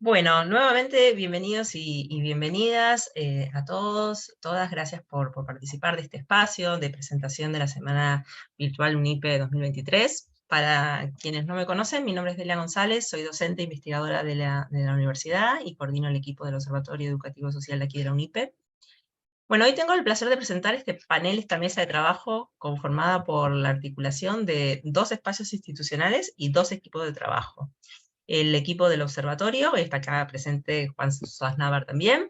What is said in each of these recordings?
Bueno, nuevamente bienvenidos y bienvenidas a todos, todas. Gracias por participar de este espacio de presentación de la Semana Virtual UNIPE 2023. Para quienes no me conocen, mi nombre es Delia González, soy docente e investigadora de la universidad y coordino el equipo del Observatorio Educativo Social de aquí de la UNIPE. Bueno, hoy tengo el placer de presentar este panel, esta mesa de trabajo conformada por la articulación de 2 espacios institucionales y 2 equipos de trabajo. El equipo del observatorio, está acá presente Juan Sosnávar también,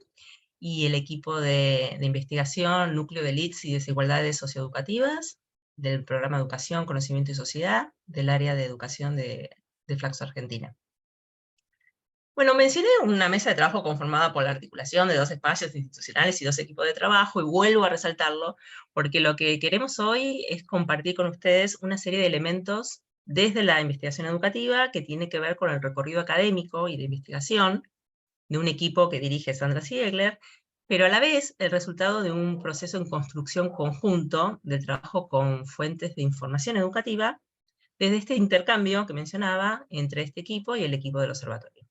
y el equipo de investigación, núcleo de LIDS y desigualdades socioeducativas, del programa Educación, Conocimiento y Sociedad, del área de educación de Flaxo Argentina. Bueno, mencioné una mesa de trabajo conformada por la articulación de 2 espacios institucionales y 2 equipos de trabajo, y vuelvo a resaltarlo, porque lo que queremos hoy es compartir con ustedes una serie de elementos desde la investigación educativa que tiene que ver con el recorrido académico y de investigación de un equipo que dirige Sandra Ziegler, pero a la vez el resultado de un proceso en construcción conjunto del trabajo con fuentes de información educativa, desde este intercambio que mencionaba entre este equipo y el equipo del observatorio.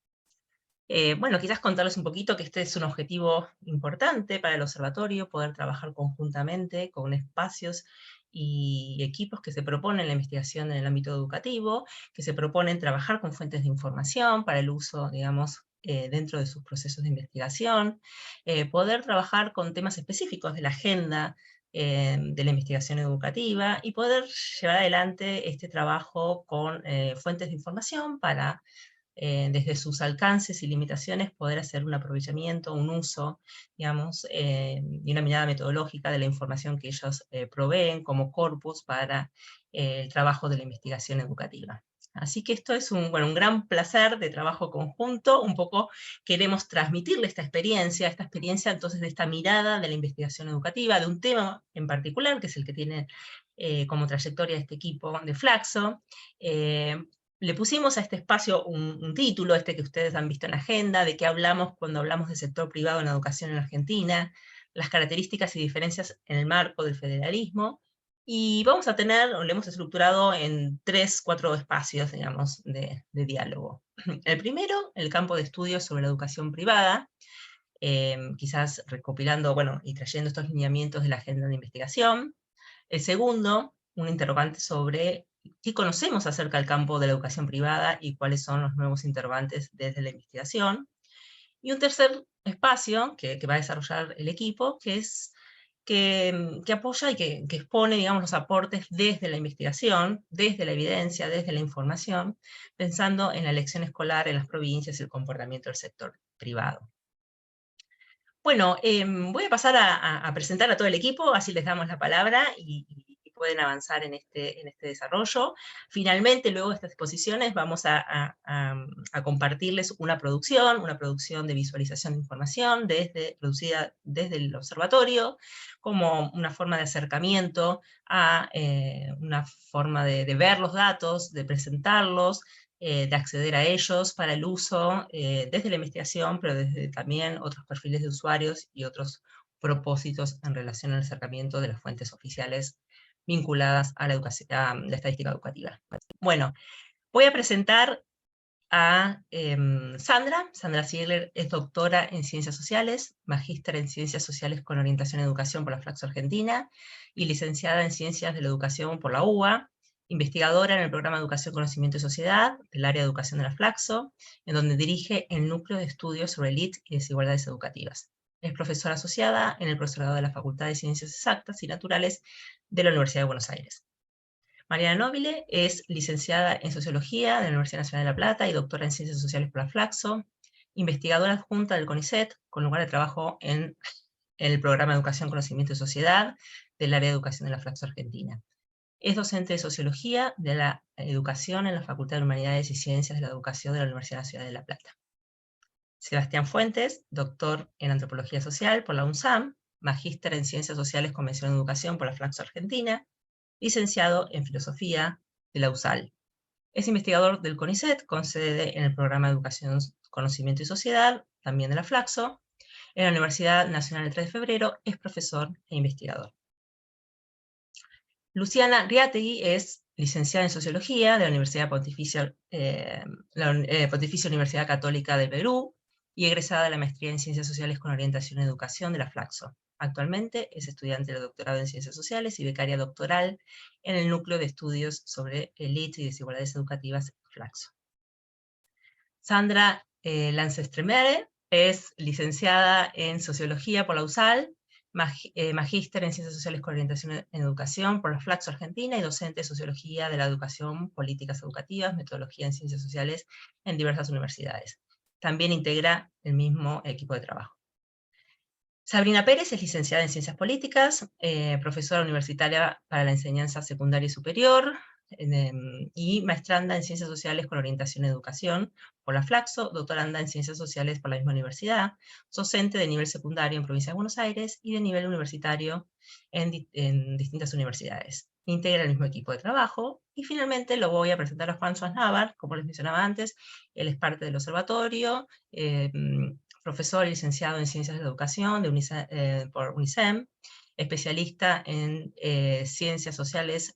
Bueno, quizás contarles un poquito que este es un objetivo importante para el observatorio, poder trabajar conjuntamente con espacios y equipos que se proponen la investigación en el ámbito educativo, que se proponen trabajar con fuentes de información para el uso, digamos, dentro de sus procesos de investigación, poder trabajar con temas específicos de la agenda de la investigación educativa y poder llevar adelante este trabajo con fuentes de información para desde sus alcances y limitaciones, poder hacer un aprovechamiento, un uso, digamos, y una mirada metodológica de la información que ellos proveen como corpus para el trabajo de la investigación educativa. Así que esto es un gran placer de trabajo conjunto, un poco queremos transmitirle esta experiencia entonces de esta mirada de la investigación educativa, de un tema en particular, que es el que tiene como trayectoria este equipo de Flaxo. Le pusimos a este espacio un título, este que ustedes han visto en la agenda, de qué hablamos cuando hablamos del sector privado en la educación en Argentina, las características y diferencias en el marco del federalismo, y vamos a tener, lo hemos estructurado en 3, 4 espacios, digamos, de diálogo. El primero, el campo de estudios sobre la educación privada, quizás recopilando, bueno, y trayendo estos lineamientos de la agenda de investigación. El segundo, un interrogante sobre qué conocemos acerca del campo de la educación privada y cuáles son los nuevos interrogantes desde la investigación. Y un tercer espacio que va a desarrollar el equipo, que es que apoya y que expone, digamos, los aportes desde la investigación, desde la evidencia, desde la información, pensando en la elección escolar en las provincias y el comportamiento del sector privado. Bueno, voy a pasar a presentar a todo el equipo, así les damos la palabra y pueden avanzar en este desarrollo. Finalmente, luego de estas exposiciones, vamos a compartirles una producción de visualización de información producida desde el observatorio, como una forma de acercamiento a una forma de ver los datos, de presentarlos, de acceder a ellos para el uso desde la investigación, pero desde también otros perfiles de usuarios y otros propósitos en relación al acercamiento de las fuentes oficiales vinculadas a la estadística educativa. Bueno, voy a presentar a Sandra Ziegler es doctora en Ciencias Sociales, magíster en Ciencias Sociales con orientación en Educación por la Flaxo Argentina, y licenciada en Ciencias de la Educación por la UBA, investigadora en el programa Educación, Conocimiento y Sociedad, del área de Educación de la Flaxo, en donde dirige el núcleo de estudios sobre LIT y desigualdades educativas. Es profesora asociada en el profesorado de la Facultad de Ciencias Exactas y Naturales de la Universidad de Buenos Aires. Mariana Nobile es licenciada en Sociología de la Universidad Nacional de La Plata y doctora en Ciencias Sociales por la Flaxo, investigadora adjunta del CONICET, con lugar de trabajo en el programa Educación, Conocimiento y Sociedad del área de Educación de la Flaxo Argentina. Es docente de Sociología de la Educación en la Facultad de Humanidades y Ciencias de la Educación de la Universidad Nacional de La Plata. Sebastián Fuentes, doctor en Antropología Social por la UNSAM, magíster en Ciencias Sociales con mención en Educación por la Flaxo Argentina, licenciado en Filosofía de la USAL. Es investigador del CONICET, con sede en el programa de Educación, Conocimiento y Sociedad, también de la Flaxo. En la Universidad Nacional del 3 de Febrero es profesor e investigador. Luciana Riategui es licenciada en Sociología de la Universidad Pontificia, Pontificia Universidad Católica del Perú, y egresada de la Maestría en Ciencias Sociales con Orientación en Educación de la Flaxo. Actualmente es estudiante de doctorado en Ciencias Sociales y becaria doctoral en el Núcleo de Estudios sobre Élite y Desigualdades Educativas Flaxo. Sandra Lancestremere es licenciada en Sociología por la USAL, magíster en Ciencias Sociales con Orientación en Educación por la Flaxo Argentina y docente de Sociología de la Educación, Políticas Educativas, Metodología en Ciencias Sociales en diversas universidades. También integra el mismo equipo de trabajo. Sabrina Pérez es licenciada en Ciencias Políticas, profesora universitaria para la enseñanza secundaria y superior, y maestranda en Ciencias Sociales con Orientación en Educación por la Flaxo, doctoranda en Ciencias Sociales por la misma universidad, docente de nivel secundario en Provincia de Buenos Aires y de nivel universitario en distintas universidades. Integra el mismo equipo de trabajo, y finalmente lo voy a presentar a Juan Suárez, como les mencionaba antes. Él es parte del observatorio, profesor y licenciado en Ciencias de Educación por UNICEM, especialista en Ciencias Sociales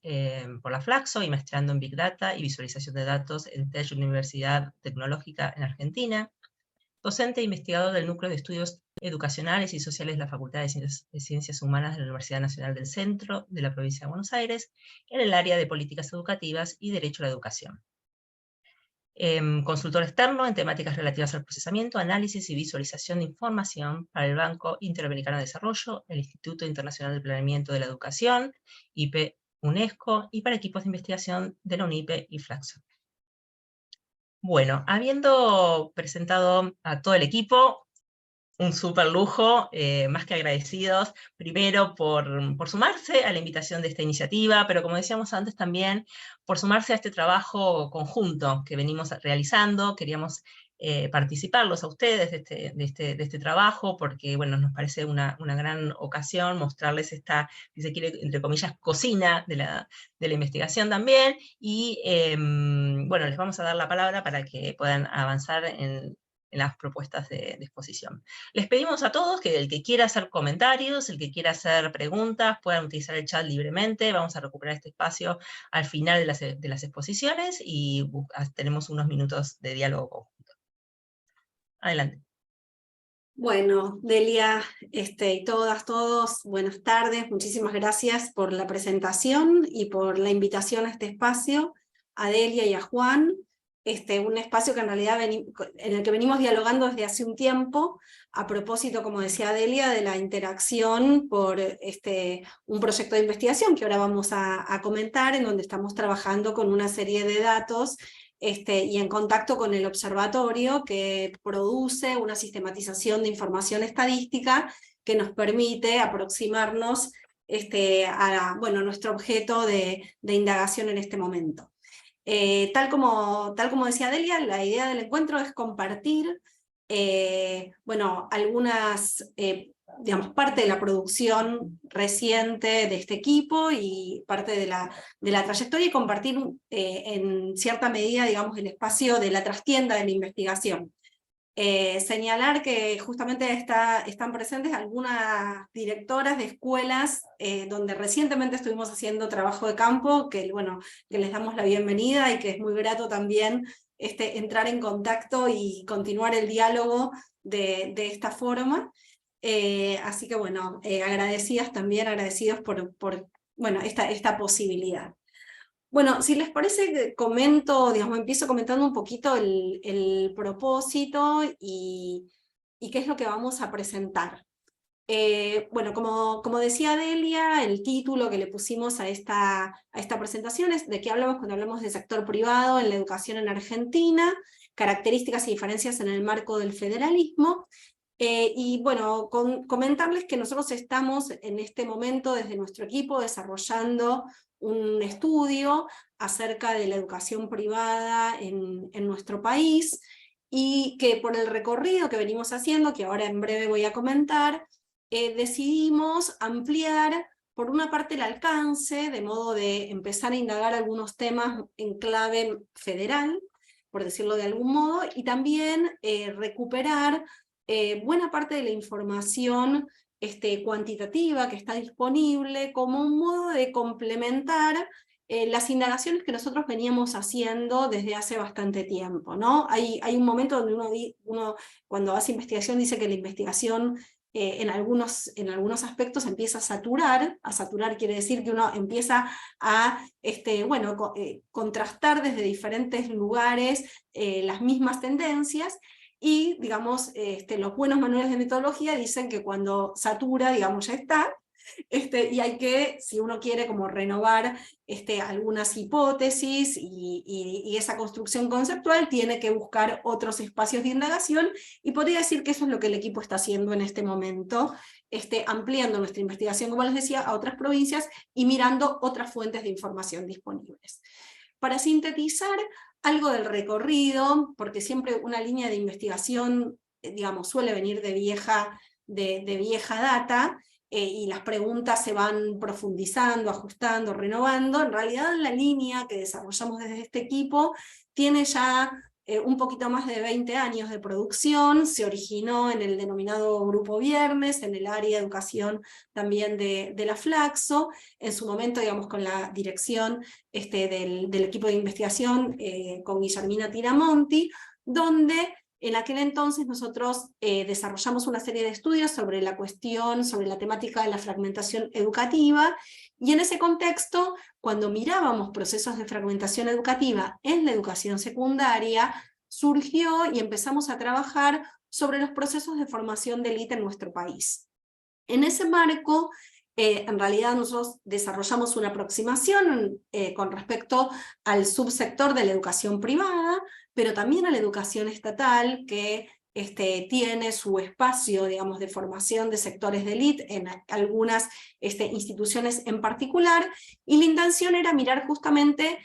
por la Flaxo y maestrando en Big Data y Visualización de Datos en TEC Universidad Tecnológica en Argentina, docente e investigador del Núcleo de Estudios Educacionales y Sociales de la Facultad de Ciencias Humanas de la Universidad Nacional del Centro de la Provincia de Buenos Aires, en el área de Políticas Educativas y Derecho a la Educación. Consultor externo en temáticas relativas al procesamiento, análisis y visualización de información para el Banco Interamericano de Desarrollo, el Instituto Internacional de Planeamiento de la Educación, IP UNESCO, y para equipos de investigación de la UNIPE y Flaxo. Bueno, habiendo presentado a todo el equipo, un súper lujo, más que agradecidos, primero por sumarse a la invitación de esta iniciativa, pero como decíamos antes también, por sumarse a este trabajo conjunto que venimos realizando. Queríamos participarlos a ustedes de este trabajo, porque bueno, nos parece una gran ocasión mostrarles esta, si se quiere, entre comillas, cocina de la investigación también, y bueno, les vamos a dar la palabra para que puedan avanzar en las propuestas de exposición. Les pedimos a todos que el que quiera hacer comentarios, el que quiera hacer preguntas, puedan utilizar el chat libremente. Vamos a recuperar este espacio al final de las exposiciones y tenemos unos minutos de diálogo conjunto. Adelante. Bueno, Delia, y todos, buenas tardes. Muchísimas gracias por la presentación y por la invitación a este espacio, a Delia y a Juan. Un espacio que en realidad en el que venimos dialogando desde hace un tiempo, a propósito, como decía Delia, de la interacción por un proyecto de investigación que ahora vamos a comentar, en donde estamos trabajando con una serie de datos y en contacto con el observatorio, que produce una sistematización de información estadística que nos permite aproximarnos a nuestro objeto de indagación en este momento. Tal como decía Delia, la idea del encuentro es compartir algunas, parte de la producción reciente de este equipo y parte de la trayectoria, y compartir en cierta medida, digamos, el espacio de la trastienda de la investigación. Señalar que justamente están presentes algunas directoras de escuelas donde recientemente estuvimos haciendo trabajo de campo, que les damos la bienvenida y que es muy grato también entrar en contacto y continuar el diálogo de esta forma. Así que agradecidos por esta posibilidad. Bueno, si les parece, empiezo comentando un poquito el propósito y qué es lo que vamos a presentar. Como decía Delia, el título que le pusimos a esta presentación es ¿de qué hablamos cuando hablamos del sector privado en la educación en Argentina? Características y diferencias en el marco del federalismo. Comentarles que nosotros estamos en este momento desde nuestro equipo desarrollando un estudio acerca de la educación privada en nuestro país, y que por el recorrido que venimos haciendo, que ahora en breve voy a comentar, decidimos ampliar por una parte el alcance, de modo de empezar a indagar algunos temas en clave federal, por decirlo de algún modo, y también recuperar buena parte de la información cuantitativa que está disponible como un modo de complementar las indagaciones que nosotros veníamos haciendo desde hace bastante tiempo, ¿no? Hay un momento donde uno cuando hace investigación dice que la investigación en algunos aspectos empieza a saturar quiere decir que uno empieza a contrastar desde diferentes lugares las mismas tendencias, y digamos, los buenos manuales de metodología dicen que cuando satura, digamos, ya está. Y hay que, si uno quiere como renovar algunas hipótesis y esa construcción conceptual, tiene que buscar otros espacios de indagación, y podría decir que eso es lo que el equipo está haciendo en este momento, ampliando nuestra investigación, como les decía, a otras provincias y mirando otras fuentes de información disponibles. Para sintetizar algo del recorrido, porque siempre una línea de investigación, digamos, suele venir de vieja data, y las preguntas se van profundizando, ajustando, renovando. En realidad la línea que desarrollamos desde este equipo tiene ya un poquito más de 20 años de producción, se originó en el denominado Grupo Viernes, en el área de educación también de la Flaxo, en su momento, digamos, con la dirección del equipo de investigación con Guillermina Tiramonti, donde en aquel entonces nosotros desarrollamos una serie de estudios sobre la temática de la fragmentación educativa, y en ese contexto, cuando mirábamos procesos de fragmentación educativa en la educación secundaria, surgió y empezamos a trabajar sobre los procesos de formación de élite en nuestro país. En ese marco, en realidad nosotros desarrollamos una aproximación con respecto al subsector de la educación privada, pero también a la educación estatal, que tiene su espacio, digamos, de formación de sectores de élite en algunas instituciones en particular, y la intención era mirar justamente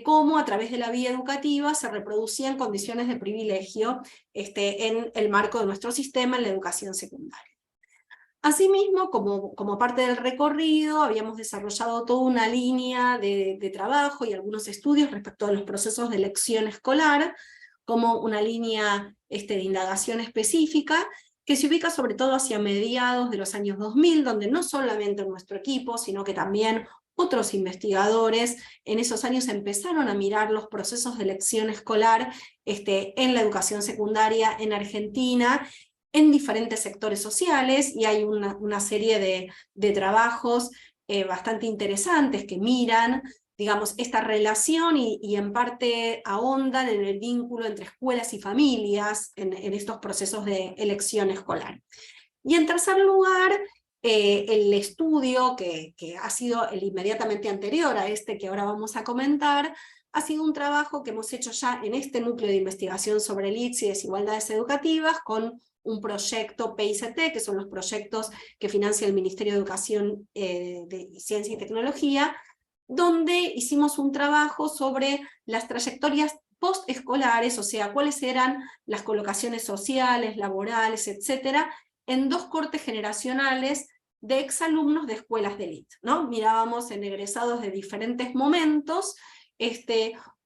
cómo a través de la vía educativa se reproducían condiciones de privilegio en el marco de nuestro sistema en la educación secundaria. Asimismo, como parte del recorrido, habíamos desarrollado toda una línea de trabajo y algunos estudios respecto a los procesos de elección escolar, como una línea de indagación específica, que se ubica sobre todo hacia mediados de los años 2000, donde no solamente nuestro equipo, sino que también otros investigadores en esos años empezaron a mirar los procesos de elección escolar en la educación secundaria en Argentina, en diferentes sectores sociales, y hay una serie de trabajos bastante interesantes que miran, digamos, esta relación y en parte ahondan en el vínculo entre escuelas y familias en estos procesos de elección escolar. Y en tercer lugar, el estudio que ha sido el inmediatamente anterior a este que ahora vamos a comentar, ha sido un trabajo que hemos hecho ya en este núcleo de investigación sobre élite y desigualdades educativas con un proyecto PICT, que son los proyectos que financia el Ministerio de Educación, de Ciencia y Tecnología, donde hicimos un trabajo sobre las trayectorias postescolares, o sea, cuáles eran las colocaciones sociales, laborales, etcétera, en dos cortes generacionales de exalumnos de escuelas de élite, ¿no? Mirábamos en egresados de diferentes momentos,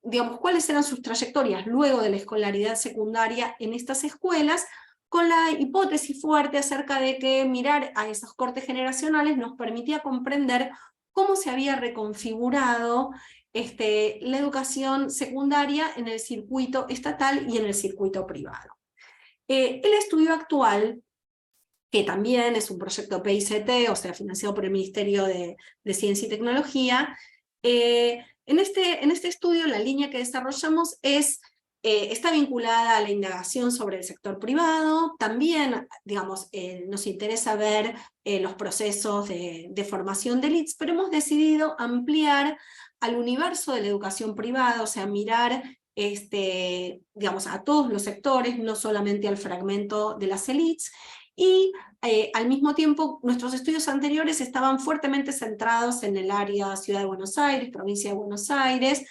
digamos, cuáles eran sus trayectorias luego de la escolaridad secundaria en estas escuelas, con la hipótesis fuerte acerca de que mirar a esos cortes generacionales nos permitía comprender cómo se había reconfigurado la educación secundaria en el circuito estatal y en el circuito privado. El estudio actual, que también es un proyecto PICT, o sea, financiado por el Ministerio de Ciencia y Tecnología, en este estudio la línea que desarrollamos está vinculada a la indagación sobre el sector privado. También, digamos, nos interesa ver los procesos de formación de élites, pero hemos decidido ampliar al universo de la educación privada, o sea, mirar digamos, a todos los sectores, no solamente al fragmento de las élites, y al mismo tiempo nuestros estudios anteriores estaban fuertemente centrados en el área Ciudad de Buenos Aires, provincia de Buenos Aires,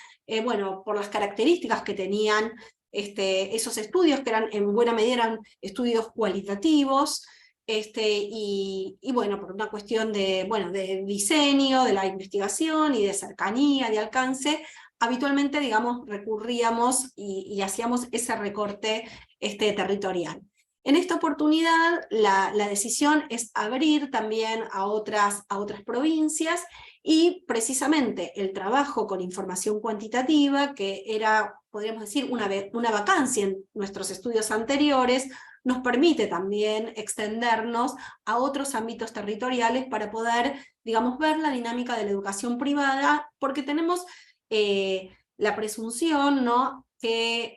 bueno, por las características que tenían esos estudios, que eran en buena medida eran estudios cualitativos, y bueno, por una cuestión de diseño, de la investigación y de cercanía, de alcance, habitualmente, digamos, recurríamos y hacíamos ese recorte territorial. En esta oportunidad, la decisión es abrir también a otras provincias, y precisamente el trabajo con información cuantitativa, que era, podríamos decir, una vacancia en nuestros estudios anteriores, nos permite también extendernos a otros ámbitos territoriales para poder, digamos, ver la dinámica de la educación privada, porque tenemos la presunción, ¿no?, que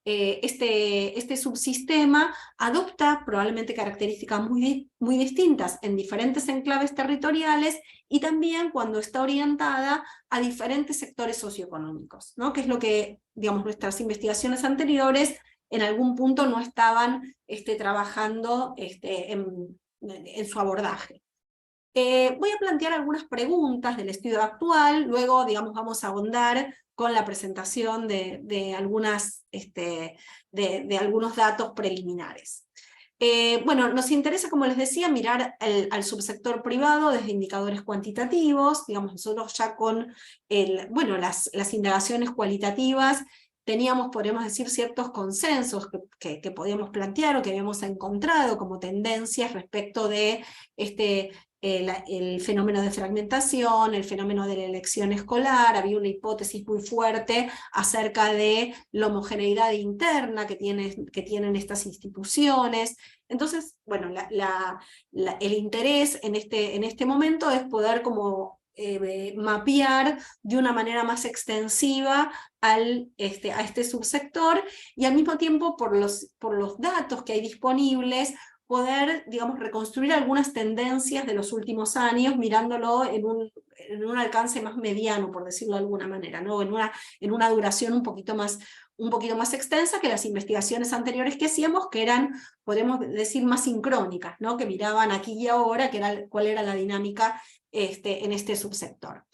este subsistema adopta probablemente características muy distintas en diferentes enclaves territoriales, y también cuando está orientada a diferentes sectores socioeconómicos, ¿no?, que es lo que, digamos, nuestras investigaciones anteriores en algún punto no estaban trabajando en su abordaje. Voy a plantear algunas preguntas del estudio actual, luego, digamos, vamos a ahondar con la presentación de algunos datos preliminares. Bueno, nos interesa, como les decía, mirar al subsector privado desde indicadores cuantitativos. Digamos, nosotros ya con las indagaciones cualitativas teníamos, podríamos decir, ciertos consensos que podíamos plantear o que habíamos encontrado como tendencias respecto de el fenómeno de fragmentación, el fenómeno de la elección escolar. Había una hipótesis muy fuerte acerca de la homogeneidad interna que tienen estas instituciones. Entonces, bueno, el interés en este momento es poder como mapear de una manera más extensiva a este subsector, y al mismo tiempo por los datos que hay disponibles, poder, digamos, reconstruir algunas tendencias de los últimos años, mirándolo en un alcance más mediano, por decirlo de alguna manera, ¿no?, en una duración un poquito más extensa que las investigaciones anteriores que hacíamos, que eran, podemos decir, más sincrónicas, ¿no?, que miraban aquí y ahora cuál era la dinámica en este subsector.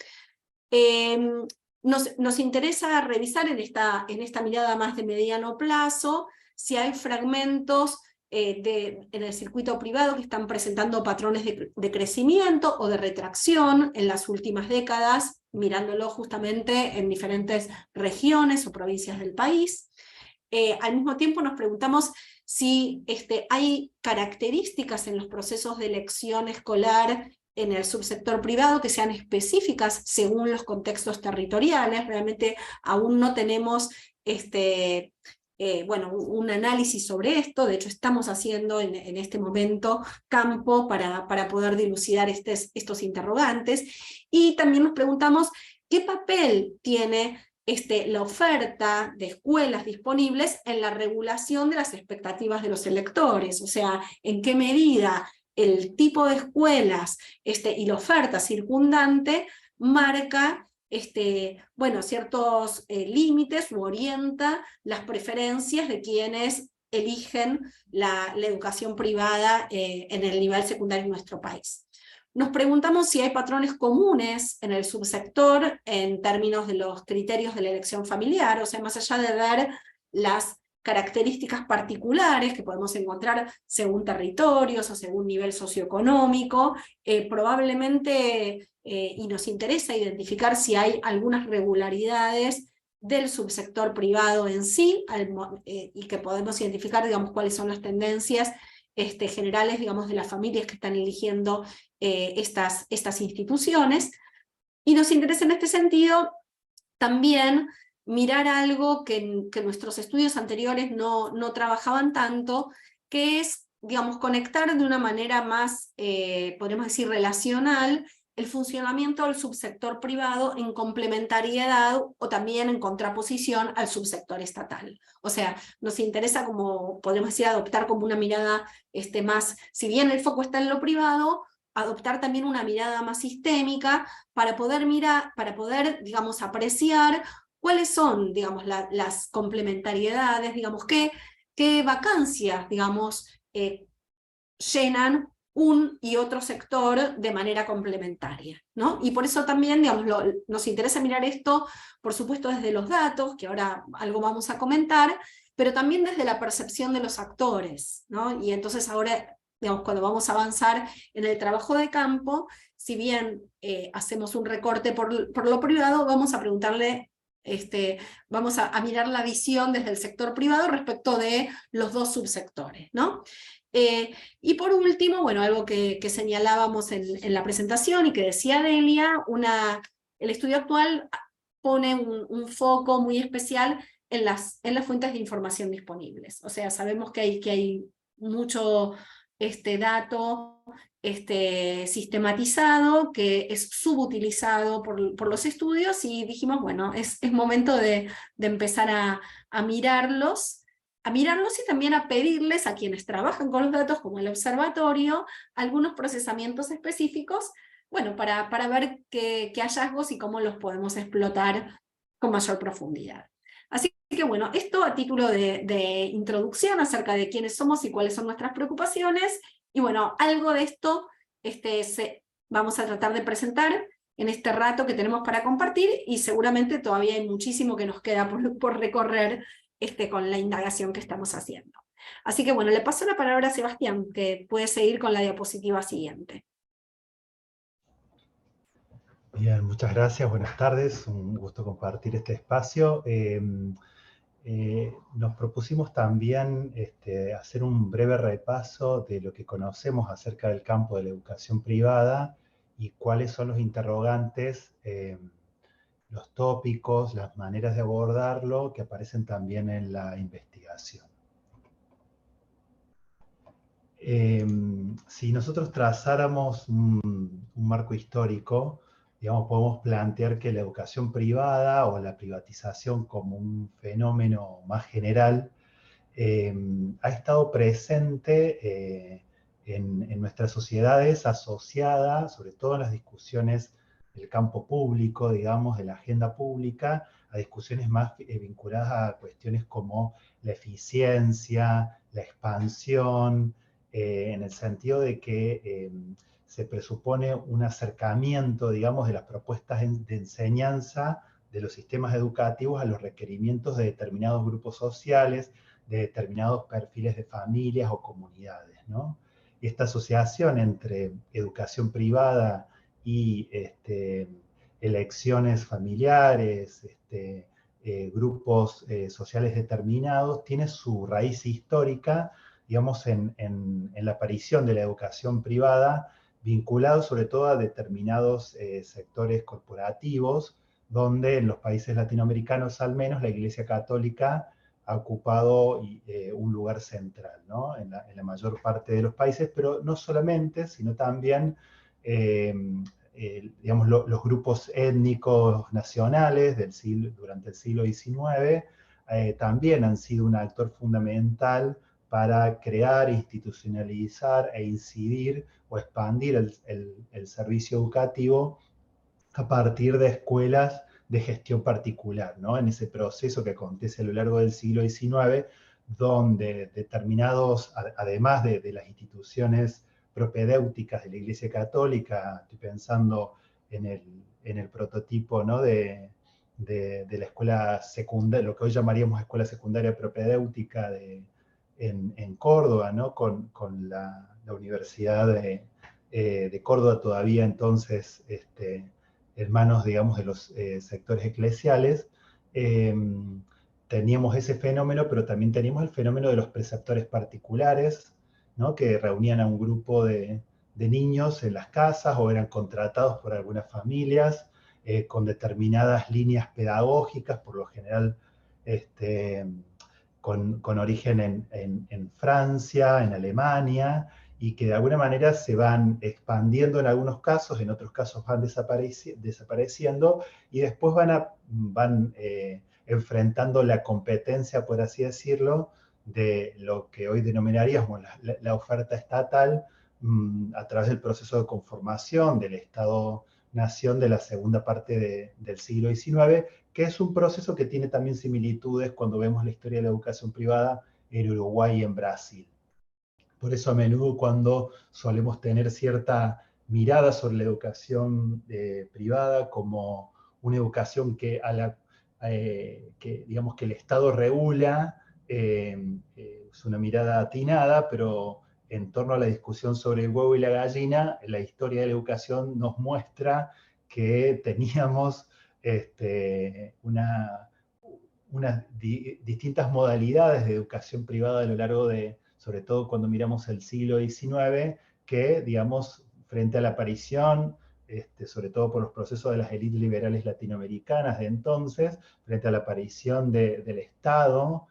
Nos interesa revisar en esta mirada más de mediano plazo si hay fragmentos en el circuito privado que están presentando patrones de crecimiento o de retracción en las últimas décadas, mirándolo justamente en diferentes regiones o provincias del país. Al mismo tiempo nos preguntamos si hay características en los procesos de elección escolar en el subsector privado que sean específicas según los contextos territoriales. Realmente aún no tenemos un análisis sobre esto. De hecho, estamos haciendo en este momento campo para poder dilucidar estos interrogantes. Y también nos preguntamos qué papel tiene la oferta de escuelas disponibles en la regulación de las expectativas de los electores. O sea, en qué medida el tipo de escuelas y la oferta circundante marca ciertos límites u orienta las preferencias de quienes eligen la educación privada en el nivel secundario en nuestro país. Nos preguntamos si hay patrones comunes en el subsector en términos de los criterios de la elección familiar, o sea, más allá de ver las características particulares que podemos encontrar según territorios o según nivel socioeconómico, probablemente, y nos interesa identificar si hay algunas regularidades del subsector privado en sí, y que podemos identificar, digamos, cuáles son las tendencias generales, digamos, de las familias que están eligiendo estas instituciones. Y nos interesa en este sentido también mirar algo que nuestros estudios anteriores no trabajaban tanto, que es, digamos, conectar de una manera más, podríamos decir, relacional, el funcionamiento del subsector privado en complementariedad o también en contraposición al subsector estatal. O sea, nos interesa, como podemos decir, adoptar como una mirada más, si bien el foco está en lo privado, adoptar también una mirada más sistémica para poder digamos, apreciar cuáles son, digamos, las complementariedades, digamos, qué vacancias, digamos, llenan un y otro sector de manera complementaria, ¿no? Y por eso también, digamos, nos interesa mirar esto, por supuesto, desde los datos, que ahora algo vamos a comentar, pero también desde la percepción de los actores, ¿no? Y entonces ahora, digamos, cuando vamos a avanzar en el trabajo de campo, si bien hacemos un recorte por lo privado, vamos a preguntarle vamos a mirar la visión desde el sector privado respecto de los dos subsectores, ¿no? Y por último, bueno, algo que señalábamos en la presentación y que decía Delia, el estudio actual pone un foco muy especial en las fuentes de información disponibles. O sea, sabemos que hay mucho dato sistematizado, que es subutilizado por los estudios, y dijimos, bueno, es momento de empezar a mirarlos y también a pedirles a quienes trabajan con los datos, como el observatorio, algunos procesamientos específicos, bueno, para ver qué hallazgos y cómo los podemos explotar con mayor profundidad. Así que bueno, esto a título de introducción acerca de quiénes somos y cuáles son nuestras preocupaciones, y bueno, algo de esto vamos a tratar de presentar en este rato que tenemos para compartir, y seguramente todavía hay muchísimo que nos queda por recorrer con la indagación que estamos haciendo. Así que bueno, le paso la palabra a Sebastián, que puede seguir con la diapositiva siguiente. Bien, muchas gracias, buenas tardes, un gusto compartir este espacio. Nos propusimos también hacer un breve repaso de lo que conocemos acerca del campo de la educación privada y cuáles son los interrogantes, los tópicos, las maneras de abordarlo que aparecen también en la investigación. Si nosotros trazáramos un marco histórico, digamos, podemos plantear que la educación privada o la privatización como un fenómeno más general ha estado presente en nuestras sociedades, asociada, sobre todo en las discusiones del campo público, digamos, de la agenda pública, a discusiones más vinculadas a cuestiones como la eficiencia, la expansión, en el sentido de que se presupone un acercamiento, digamos, de las propuestas de enseñanza de los sistemas educativos a los requerimientos de determinados grupos sociales, de determinados perfiles de familias o comunidades, ¿no? Y esta asociación entre educación privada y elecciones familiares, grupos sociales determinados, tiene su raíz histórica, digamos, en la aparición de la educación privada, vinculado sobre todo a determinados sectores corporativos, donde en los países latinoamericanos al menos la Iglesia Católica ha ocupado un lugar central, ¿no? en la mayor parte de los países, pero no solamente, sino también digamos, los grupos étnicos nacionales durante el siglo XIX también han sido un actor fundamental para crear, institucionalizar e incidir o expandir el servicio educativo a partir de escuelas de gestión particular, ¿no? En ese proceso que acontece a lo largo del siglo XIX, donde determinados, además de las instituciones propedéuticas de la Iglesia Católica, estoy pensando en el prototipo, ¿no? de la escuela secundaria, lo que hoy llamaríamos escuela secundaria propedéutica en Córdoba, ¿no? con la Universidad de Córdoba todavía entonces en manos, digamos, de los sectores eclesiales. Teníamos ese fenómeno, pero también teníamos el fenómeno de los preceptores particulares, ¿no? Que reunían a un grupo de niños en las casas o eran contratados por algunas familias con determinadas líneas pedagógicas, por lo general con origen en Francia, en Alemania, y que de alguna manera se van expandiendo en algunos casos, en otros casos van desapareciendo, y después van enfrentando la competencia, por así decirlo, de lo que hoy denominaríamos la oferta estatal a través del proceso de conformación del Estado-Nación de la segunda parte del siglo XIX, que es un proceso que tiene también similitudes cuando vemos la historia de la educación privada en Uruguay y en Brasil. Por eso a menudo cuando solemos tener cierta mirada sobre la educación privada como una educación que digamos que el Estado regula, es una mirada atinada, pero en torno a la discusión sobre el huevo y la gallina, la historia de la educación nos muestra que teníamos distintas modalidades de educación privada a lo largo de, sobre todo cuando miramos el siglo XIX, que, digamos, frente a la aparición, sobre todo por los procesos de las élites liberales latinoamericanas de entonces, frente a la aparición del Estado,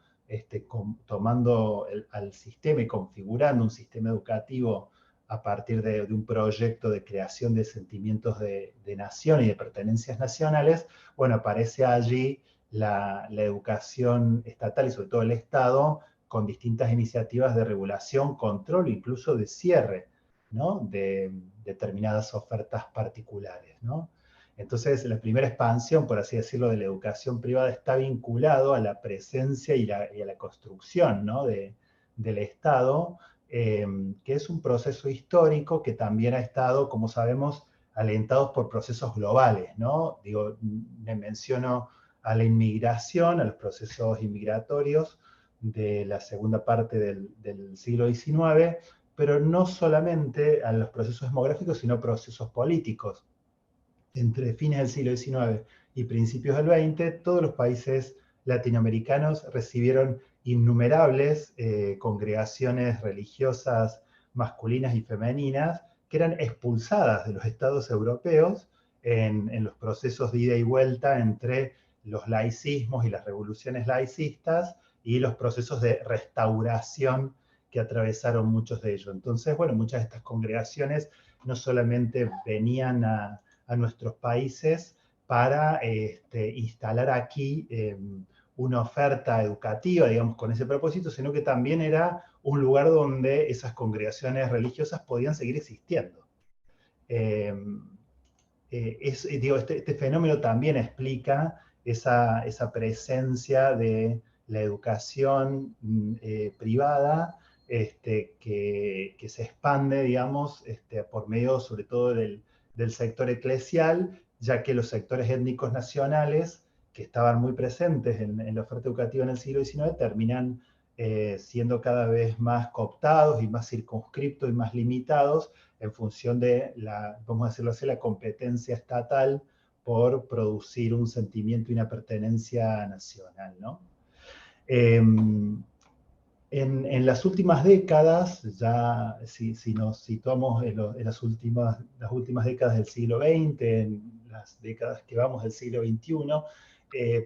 tomando al sistema y configurando un sistema educativo a partir de un proyecto de creación de sentimientos de nación y de pertenencias nacionales, bueno, aparece allí la educación estatal y sobre todo el Estado con distintas iniciativas de regulación, control, incluso de cierre, ¿no?, de determinadas ofertas particulares, ¿no? Entonces, la primera expansión, por así decirlo, de la educación privada está vinculado a la presencia y a la construcción, ¿no?, del Estado, que es un proceso histórico que también ha estado, como sabemos, alentados por procesos globales, ¿no? Digo, me menciono a la inmigración, a los procesos inmigratorios de la segunda parte del siglo XIX, pero no solamente a los procesos demográficos, sino procesos políticos. Entre fines del siglo XIX y principios del XX, todos los países latinoamericanos recibieron innumerables congregaciones religiosas masculinas y femeninas que eran expulsadas de los estados europeos en los procesos de ida y vuelta entre los laicismos y las revoluciones laicistas y los procesos de restauración que atravesaron muchos de ellos. Entonces, bueno, muchas de estas congregaciones no solamente venían a nuestros países para instalar aquí una oferta educativa, digamos, con ese propósito, sino que también era un lugar donde esas congregaciones religiosas podían seguir existiendo. Este fenómeno también explica esa presencia de la educación privada que se expande, digamos, por medio sobre todo del sector eclesial, ya que los sectores étnicos nacionales que estaban muy presentes en la oferta educativa en el siglo XIX terminan siendo cada vez más cooptados y más circunscriptos y más limitados en función de vamos a decirlo así, la competencia estatal por producir un sentimiento y una pertenencia nacional, ¿no? En las últimas décadas, ya si nos situamos en las últimas décadas del siglo XX, en las décadas que vamos del siglo XXI,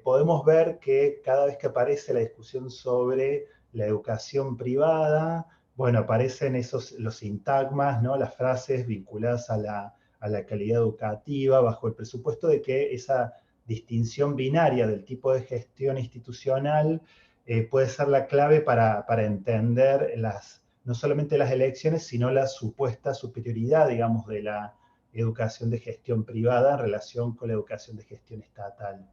podemos ver que cada vez que aparece la discusión sobre la educación privada, bueno, aparecen los sintagmas, ¿no?, las frases vinculadas a la calidad educativa, bajo el presupuesto de que esa distinción binaria del tipo de gestión institucional puede ser la clave para entender no solamente las elecciones, sino la supuesta superioridad, digamos, de la educación de gestión privada en relación con la educación de gestión estatal.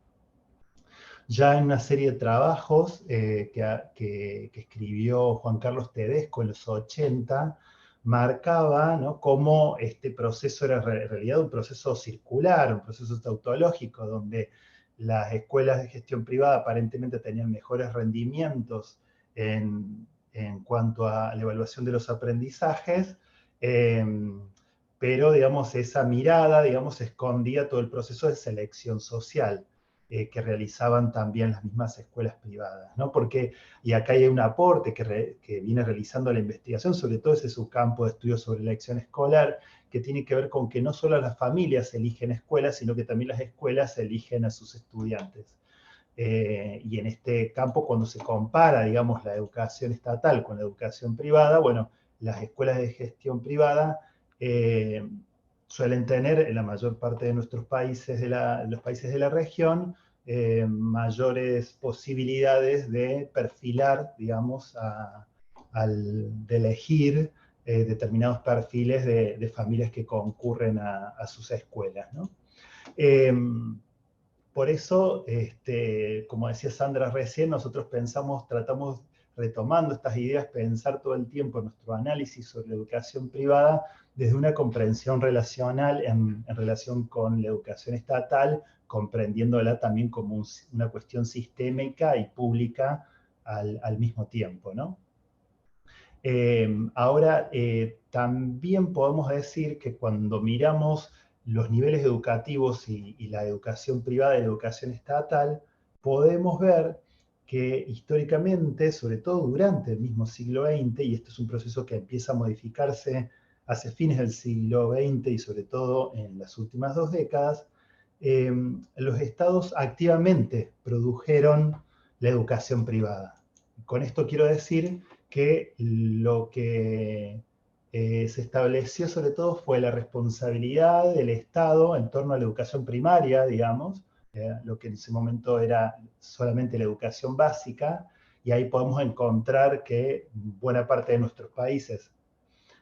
Ya en una serie de trabajos que escribió Juan Carlos Tedesco en los 80, marcaba, ¿no?, cómo este proceso era en realidad un proceso circular, un proceso tautológico, donde las escuelas de gestión privada aparentemente tenían mejores rendimientos en cuanto a la evaluación de los aprendizajes, pero, digamos, esa mirada, digamos, escondía todo el proceso de selección social que realizaban también las mismas escuelas privadas, ¿no? Porque, y acá hay un aporte que viene realizando la investigación, sobre todo ese es su campo de estudio sobre elección escolar, que tiene que ver con que no solo las familias eligen escuelas, sino que también las escuelas eligen a sus estudiantes. Y en este campo, cuando se compara, digamos, la educación estatal con la educación privada, bueno, las escuelas de gestión privada suelen tener, en la mayor parte de nuestros países, los países de la región, mayores posibilidades de perfilar, digamos, de elegir determinados perfiles de familias que concurren a sus escuelas, ¿no? Por eso, como decía Sandra recién, nosotros tratamos, retomando estas ideas, pensar todo el tiempo nuestro análisis sobre la educación privada desde una comprensión relacional en relación con la educación estatal, comprendiéndola también como una cuestión sistémica y pública al mismo tiempo, ¿no? Ahora, también podemos decir que cuando miramos los niveles educativos y la educación privada y la educación estatal, podemos ver que históricamente, sobre todo durante el mismo siglo XX, y esto es un proceso que empieza a modificarse hacia fines del siglo XX y sobre todo en las últimas 2 décadas, los estados activamente produjeron la educación privada. Con esto quiero decir que lo que se estableció sobre todo fue la responsabilidad del Estado en torno a la educación primaria, digamos, lo que en ese momento era solamente la educación básica, y ahí podemos encontrar que buena parte de nuestros países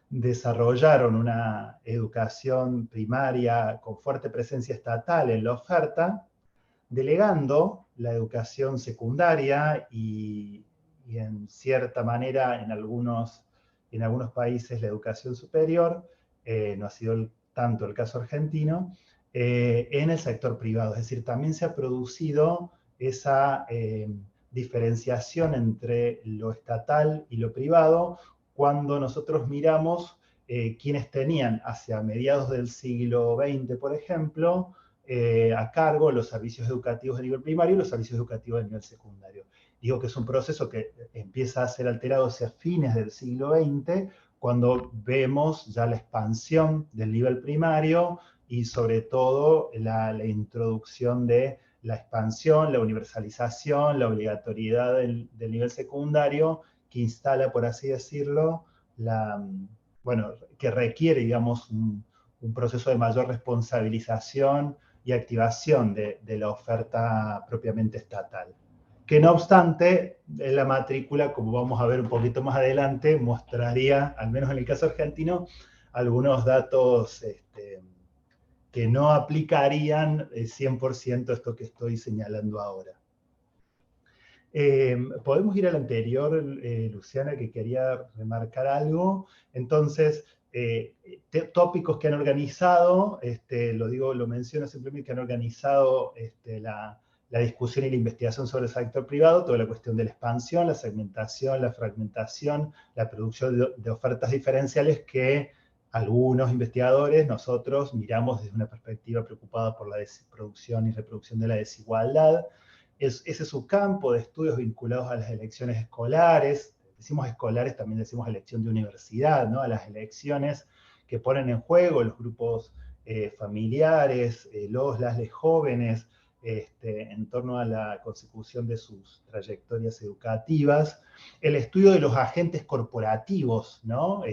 desarrollaron una educación primaria con fuerte presencia estatal en la oferta, delegando la educación secundaria y en cierta manera en algunos países la educación superior, no ha sido tanto el caso argentino, en el sector privado. Es decir, también se ha producido esa diferenciación entre lo estatal y lo privado cuando nosotros miramos quienes tenían hacia mediados del siglo XX, por ejemplo, a cargo los servicios educativos de nivel primario y los servicios educativos de nivel secundario. Digo que es un proceso que empieza a ser alterado hacia fines del siglo XX, cuando vemos ya la expansión del nivel primario y sobre todo la introducción de la expansión, la universalización, la obligatoriedad del nivel secundario, que instala, por así decirlo, bueno, que requiere, digamos, un proceso de mayor responsabilización y activación de la oferta propiamente estatal. Que no obstante, en la matrícula, como vamos a ver un poquito más adelante, mostraría, al menos en el caso argentino, algunos datos que no aplicarían 100% esto que estoy señalando ahora. Podemos ir al anterior, Luciana, que quería remarcar algo. Entonces, tópicos que han organizado, lo menciono simplemente, que han organizado la discusión y la investigación sobre el sector privado, toda la cuestión de la expansión, la segmentación, la fragmentación, la producción de ofertas diferenciales que algunos investigadores, nosotros, miramos desde una perspectiva preocupada por la producción y reproducción de la desigualdad. Ese es su campo de estudios vinculados a las elecciones escolares. Decimos escolares, también decimos elección de universidad, ¿no? A las elecciones que ponen en juego los grupos familiares, las jóvenes, en torno a la consecución de sus trayectorias educativas. El estudio de los agentes corporativos, ¿no?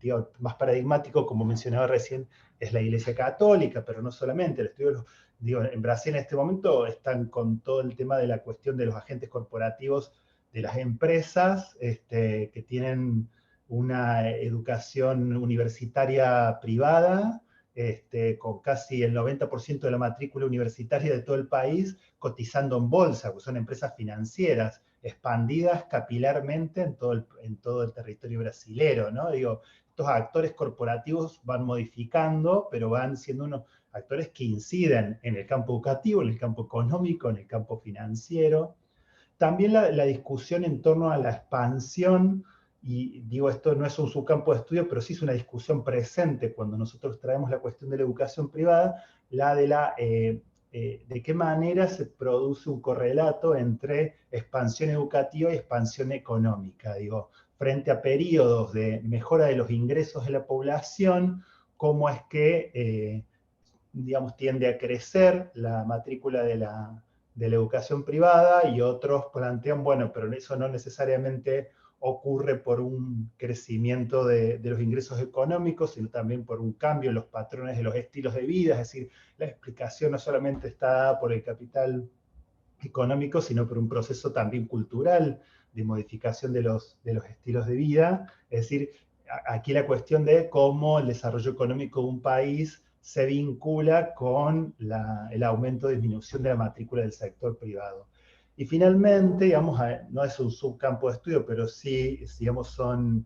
Digo, más paradigmático, como mencionaba recién, es la Iglesia Católica, pero no solamente. El estudio de los en Brasil en este momento están con todo el tema de la cuestión de los agentes corporativos de las empresas que tienen una educación universitaria privada, con casi el 90% de la matrícula universitaria de todo el país cotizando en bolsa, que son empresas financieras expandidas capilarmente en todo el territorio brasilero, ¿no? Digo, estos actores corporativos van modificando, pero van siendo unos actores que inciden en el campo educativo, en el campo económico, en el campo financiero. También la discusión en torno a la expansión, y digo, esto no es un subcampo de estudio, pero sí es una discusión presente cuando nosotros traemos la cuestión de la educación privada, la de de qué manera se produce un correlato entre expansión educativa y expansión económica. Digo, frente a periodos de mejora de los ingresos de la población, cómo es que digamos, tiende a crecer la matrícula de la educación privada, y otros plantean, bueno, pero eso no necesariamente ocurre por un crecimiento de los ingresos económicos, sino también por un cambio en los patrones de los estilos de vida. Es decir, la explicación no solamente está dada por el capital económico, sino por un proceso también cultural de modificación de los estilos de vida. Es decir, aquí la cuestión de cómo el desarrollo económico de un país se vincula con el aumento o disminución de la matrícula del sector privado. Y finalmente, digamos, no es un subcampo de estudio, pero sí, digamos, son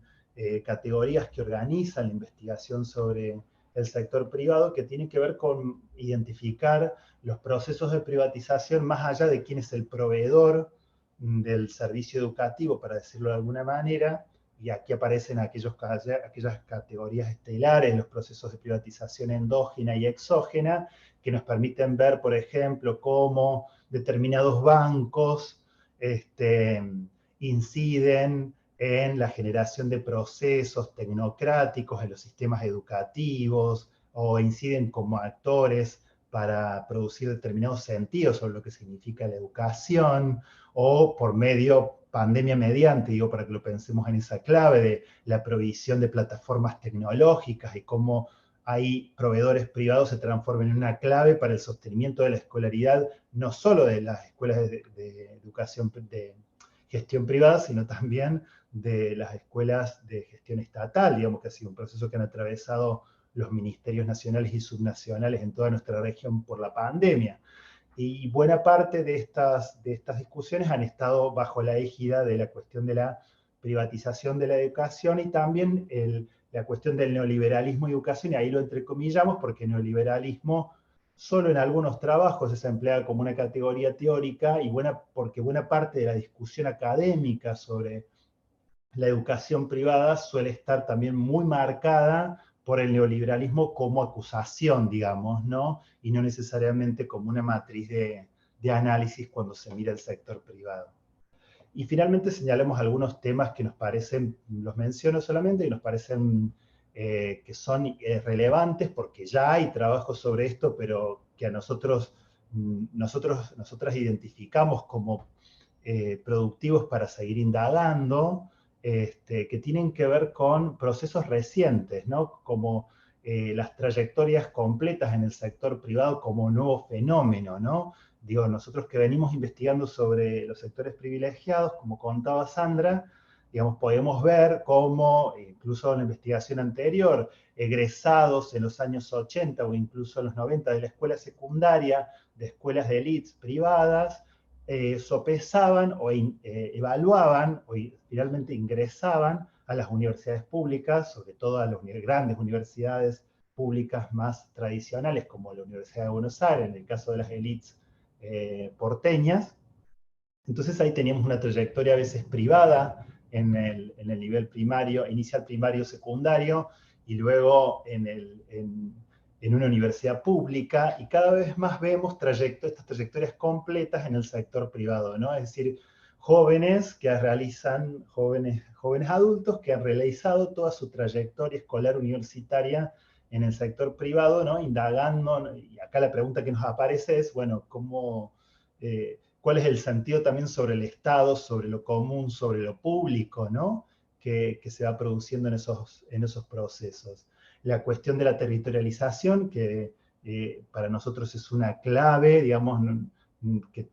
categorías que organizan la investigación sobre el sector privado, que tienen que ver con identificar los procesos de privatización más allá de quién es el proveedor del servicio educativo, para decirlo de alguna manera, y aquí aparecen aquellas categorías estelares, los procesos de privatización endógena y exógena, que nos permiten ver, por ejemplo, cómo determinados bancos inciden en la generación de procesos tecnocráticos en los sistemas educativos, o inciden como actores para producir determinados sentidos sobre lo que significa la educación, o por medio, pandemia mediante, digo, para que lo pensemos en esa clave de la provisión de plataformas tecnológicas y cómo hay proveedores privados se transforman en una clave para el sostenimiento de la escolaridad, no solo de las escuelas de educación de gestión privada, sino también de las escuelas de gestión estatal, digamos que ha sido un proceso que han atravesado los ministerios nacionales y subnacionales en toda nuestra región por la pandemia. Y buena parte de estas discusiones han estado bajo la égida de la cuestión de la privatización de la educación y también la cuestión del neoliberalismo y educación, y ahí lo entrecomillamos porque neoliberalismo solo en algunos trabajos es empleada como una categoría teórica, y porque buena parte de la discusión académica sobre la educación privada suele estar también muy marcada por el neoliberalismo como acusación, digamos, ¿no? Y no necesariamente como una matriz de análisis cuando se mira el sector privado. Y finalmente señalamos algunos temas que nos parecen, los menciono solamente, que nos parecen que son relevantes porque ya hay trabajos sobre esto, pero que a nosotras identificamos como productivos para seguir indagando, que tienen que ver con procesos recientes, ¿no? Como las trayectorias completas en el sector privado como nuevo fenómeno, ¿no? Digo, nosotros que venimos investigando sobre los sectores privilegiados, como contaba Sandra, digamos, podemos ver cómo, incluso en la investigación anterior, egresados en los años 80 o incluso en los 90 de la escuela secundaria, de escuelas de élites privadas, sopesaban o evaluaban o finalmente ingresaban a las universidades públicas, sobre todo a las grandes universidades públicas más tradicionales, como la Universidad de Buenos Aires, en el caso de las élites porteñas. Entonces ahí teníamos una trayectoria a veces privada en el nivel primario, inicial primario, secundario, y luego en una universidad pública, y cada vez más vemos estas trayectorias completas en el sector privado, ¿no? Es decir, jóvenes adultos que han realizado toda su trayectoria escolar universitaria en el sector privado, ¿no? Indagando, y acá la pregunta que nos aparece es, bueno, ¿cuál es el sentido también sobre el Estado, sobre lo común, sobre lo público, ¿no? que se va produciendo en esos procesos? La cuestión de la territorialización, que para nosotros es una clave, digamos, que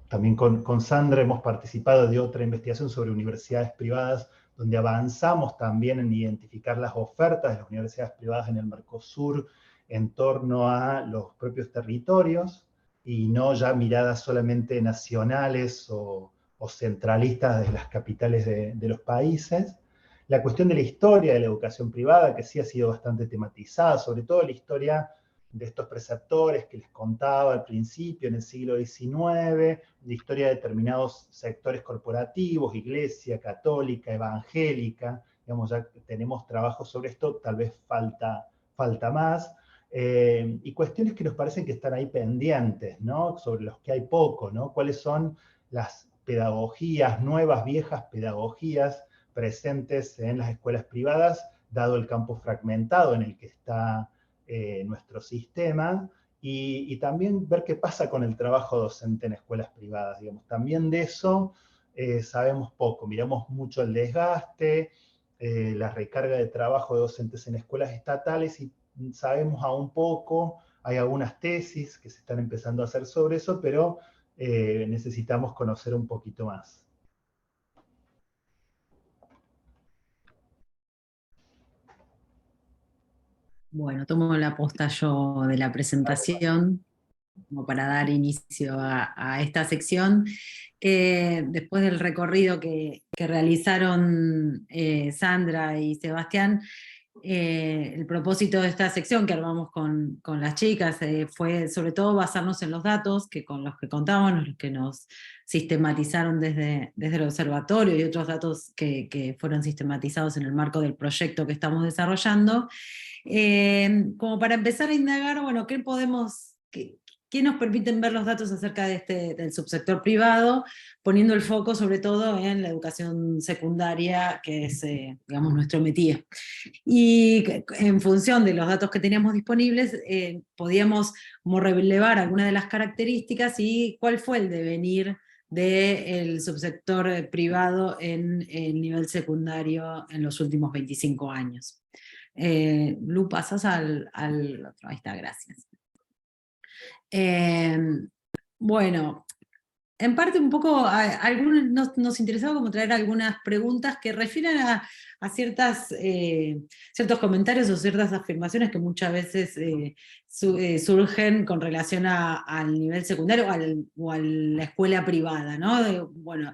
también con Sandra hemos participado de otra investigación sobre universidades privadas, donde avanzamos también en identificar las ofertas de las universidades privadas en el Mercosur en torno a los propios territorios, y no ya miradas solamente nacionales o centralistas de las capitales de los países. La cuestión de la historia de la educación privada, que sí ha sido bastante tematizada, sobre todo la historia de estos preceptores que les contaba al principio, en el siglo XIX, la historia de determinados sectores corporativos, iglesia católica, evangélica, digamos, ya tenemos trabajos sobre esto, tal vez falta más, y cuestiones que nos parecen que están ahí pendientes, ¿no? Sobre los que hay poco, ¿no? ¿Cuáles son las pedagogías, nuevas, viejas pedagogías presentes en las escuelas privadas, dado el campo fragmentado en el que está nuestro sistema, y también ver qué pasa con el trabajo docente en escuelas privadas, digamos. También de eso sabemos poco, miramos mucho el desgaste, la recarga de trabajo de docentes en escuelas estatales, y sabemos aún poco. Hay algunas tesis que se están empezando a hacer sobre eso, pero necesitamos conocer un poquito más. Bueno, tomo la posta yo de la presentación como para dar inicio a esta sección, que después del recorrido que realizaron Sandra y Sebastián, el propósito de esta sección que armamos con las chicas fue sobre todo basarnos en los datos con los que contábamos, los que nos sistematizaron desde el observatorio y otros datos que fueron sistematizados en el marco del proyecto que estamos desarrollando, como para empezar a indagar, bueno, ¿qué nos permiten ver los datos acerca del subsector privado, poniendo el foco sobre todo en la educación secundaria, que es, digamos, nuestro métier? Y en función de los datos que teníamos disponibles, podíamos como relevar algunas de las características y cuál fue el devenir del subsector privado en el nivel secundario en los últimos 25 años. Lu, pasas al otro. Ahí está, gracias. Bueno, en parte un poco, nos interesaba como traer algunas preguntas que refieren a ciertos comentarios o ciertas afirmaciones que muchas veces surgen con relación al nivel secundario o a la escuela privada, ¿no? Bueno,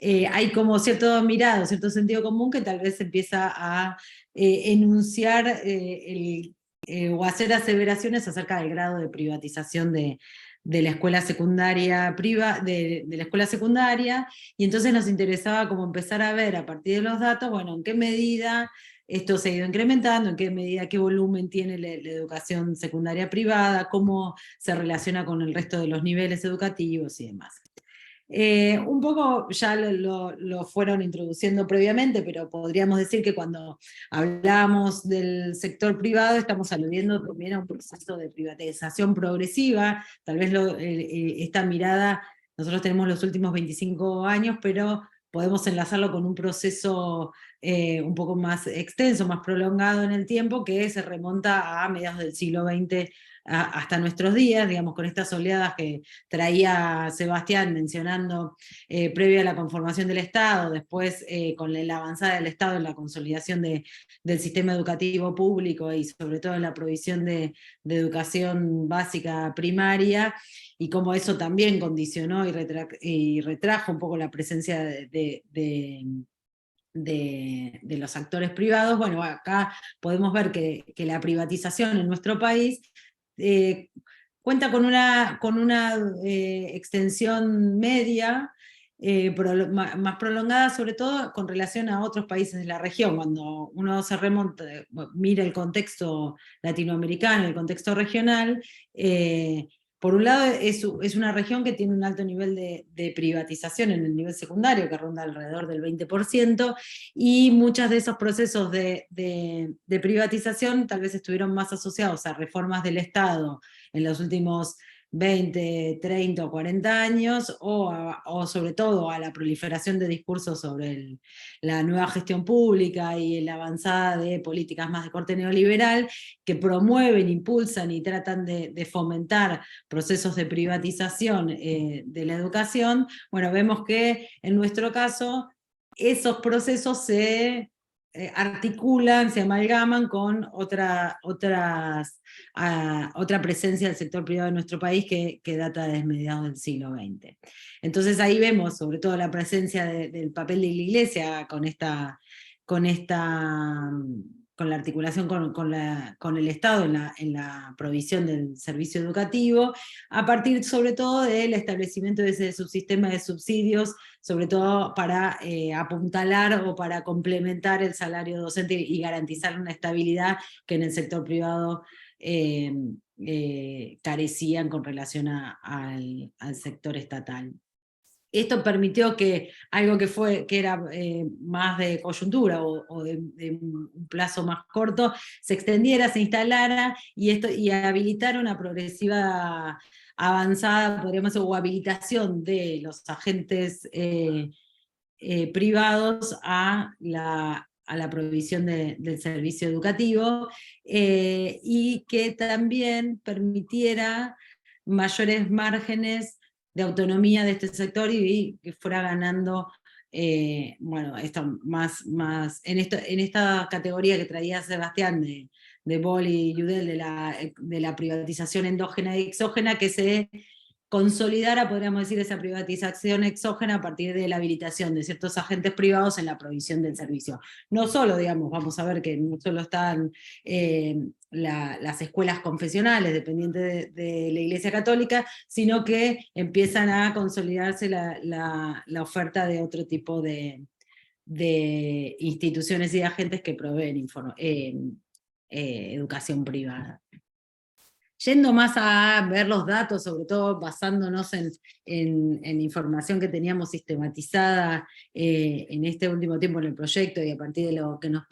hay como cierto mirado, cierto sentido común que tal vez empieza a enunciar o hacer aseveraciones acerca del grado de privatización de la escuela secundaria de la escuela secundaria, y entonces nos interesaba como empezar a ver a partir de los datos, bueno, en qué medida esto se ha ido incrementando, en qué medida, qué volumen tiene la educación secundaria privada, cómo se relaciona con el resto de los niveles educativos y demás. Un poco ya lo fueron introduciendo previamente, pero podríamos decir que cuando hablamos del sector privado estamos aludiendo también a un proceso de privatización progresiva. Tal vez esta mirada, nosotros tenemos los últimos 25 años, pero podemos enlazarlo con un proceso un poco más extenso, más prolongado en el tiempo, que se remonta a mediados del siglo XX hasta nuestros días, digamos, con estas oleadas que traía Sebastián mencionando previo a la conformación del Estado, después con la avanzada del Estado en la consolidación del sistema educativo público y sobre todo en la provisión de educación básica primaria, y cómo eso también condicionó y retrajo un poco la presencia de los actores privados. Bueno, acá podemos ver que la privatización en nuestro país cuenta con una extensión media, más prolongada, sobre todo con relación a otros países de la región. Cuando uno se remonta, mira el contexto latinoamericano, el contexto regional, por un lado es una región que tiene un alto nivel de privatización en el nivel secundario, que ronda alrededor del 20%, y muchos de esos procesos de privatización tal vez estuvieron más asociados a reformas del Estado en los últimos 20, 30 o 40 años, o sobre todo a la proliferación de discursos sobre la nueva gestión pública y la avanzada de políticas más de corte neoliberal, que promueven, impulsan y tratan de fomentar procesos de privatización de la educación. Bueno, vemos que en nuestro caso esos procesos se articulan, se amalgaman con otra presencia del sector privado en nuestro país que data desde mediados del siglo XX. Entonces ahí vemos sobre todo la presencia del papel de la Iglesia con la articulación con el Estado en la provisión del servicio educativo, a partir sobre todo del establecimiento de ese subsistema de subsidios, sobre todo para apuntalar o para complementar el salario docente y garantizar una estabilidad que en el sector privado carecían con relación al sector estatal. Esto permitió que algo que era más de coyuntura o de un plazo más corto, se extendiera, se instalara, y habilitara una progresiva avanzada, podríamos decir, o habilitación de los agentes privados a la provisión del servicio educativo, y que también permitiera mayores márgenes de autonomía de este sector y que fuera ganando, bueno, esto en esta categoría que traía Sebastián de Boll y Yudel de la privatización endógena y exógena, que se consolidara, podríamos decir, esa privatización exógena a partir de la habilitación de ciertos agentes privados en la provisión del servicio. No solo, digamos, vamos a ver que no solo están las escuelas confesionales dependientes de la Iglesia Católica, sino que empiezan a consolidarse la oferta de otro tipo de instituciones y de agentes que proveen educación privada. Yendo más a ver los datos, sobre todo basándonos en información que teníamos sistematizada en este último tiempo en el proyecto y a partir de lo que nos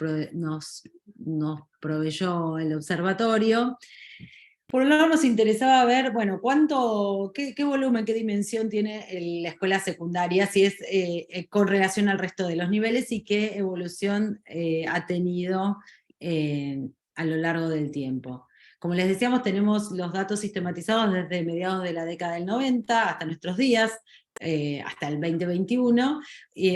proveyó el observatorio, por un lado nos interesaba ver, bueno, qué volumen, qué dimensión tiene la escuela secundaria, si es con relación al resto de los niveles y qué evolución ha tenido a lo largo del tiempo. Como les decíamos, tenemos los datos sistematizados desde mediados de la década del 90 hasta nuestros días, hasta el 2021,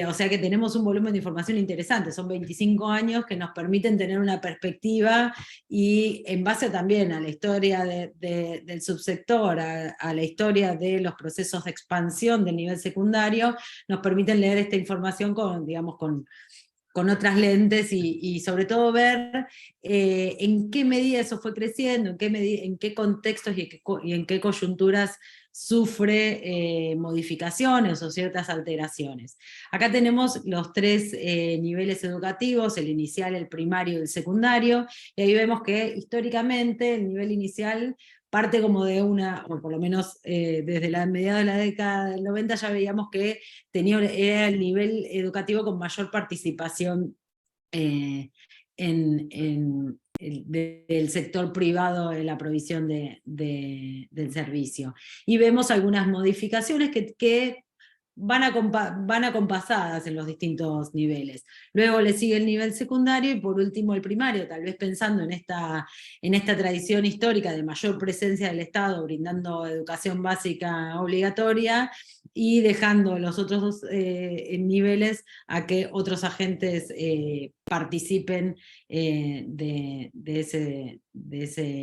o sea que tenemos un volumen de información interesante, son 25 años que nos permiten tener una perspectiva y en base también a la historia del subsector, a la historia de los procesos de expansión del nivel secundario, nos permiten leer esta información con otras lentes y sobre todo ver en qué medida eso fue creciendo, en qué contextos y en qué coyunturas sufre modificaciones o ciertas alteraciones. Acá tenemos los 3 niveles educativos, el inicial, el primario y el secundario, y ahí vemos que históricamente el nivel inicial parte como de o por lo menos desde la mediados de la década del 90 ya veíamos que era el nivel educativo con mayor participación del sector privado en la provisión del servicio. Y vemos algunas modificaciones que van acompasadas en los distintos niveles. Luego le sigue el nivel secundario y por último el primario, tal vez pensando en esta tradición histórica de mayor presencia del Estado brindando educación básica obligatoria y dejando los otros 2 niveles a que otros agentes participen de ese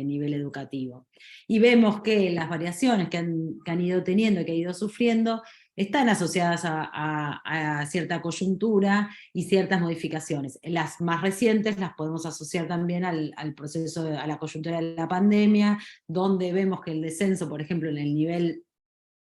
nivel educativo. Y vemos que las variaciones que han ido teniendo, que ha ido sufriendo, están asociadas a cierta coyuntura y ciertas modificaciones. Las más recientes las podemos asociar también al proceso, a la coyuntura de la pandemia, donde vemos que el descenso, por ejemplo, en el nivel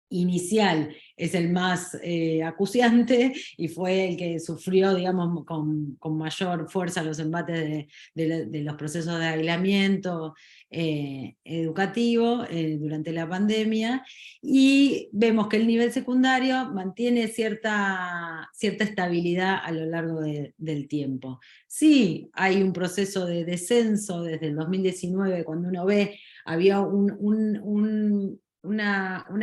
inicial es el más acuciante y fue el que sufrió, digamos, con mayor fuerza los embates de los procesos de aislamiento educativo durante la pandemia, y vemos que el nivel secundario mantiene cierta estabilidad a lo largo del tiempo. Sí, hay un proceso de descenso desde el 2019, cuando uno ve, había una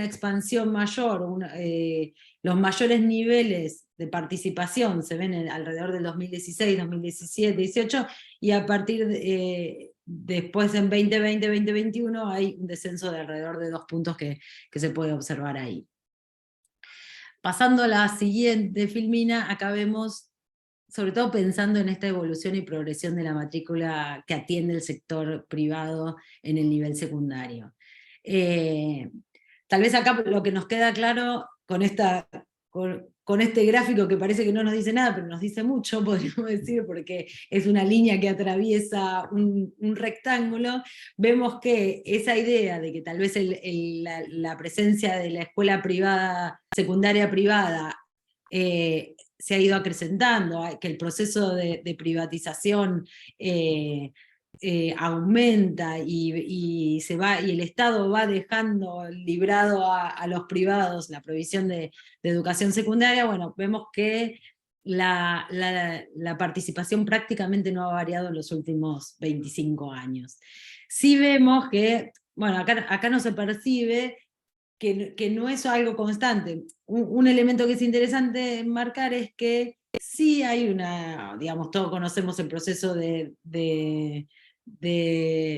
expansión mayor, los mayores niveles de participación se ven alrededor del 2016, 2017, 2018, y a partir después en 2020, 2021 hay un descenso de alrededor de 2 puntos que se puede observar ahí. Pasando a la siguiente filmina, acá vemos, sobre todo pensando en esta evolución y progresión de la matrícula que atiende el sector privado en el nivel secundario. Tal vez acá lo que nos queda claro con este gráfico que parece que no nos dice nada, pero nos dice mucho, podríamos decir, porque es una línea que atraviesa un rectángulo, vemos que esa idea de que tal vez la presencia de la escuela privada, secundaria privada, se ha ido acrecentando, que el proceso de privatización aumenta y el Estado va dejando librado a los privados la provisión de educación secundaria. Bueno, vemos que la participación prácticamente no ha variado en los últimos 25 años. Sí vemos que, bueno, acá no se percibe que no es algo constante. Un elemento que es interesante marcar es que sí hay digamos, todos conocemos el proceso de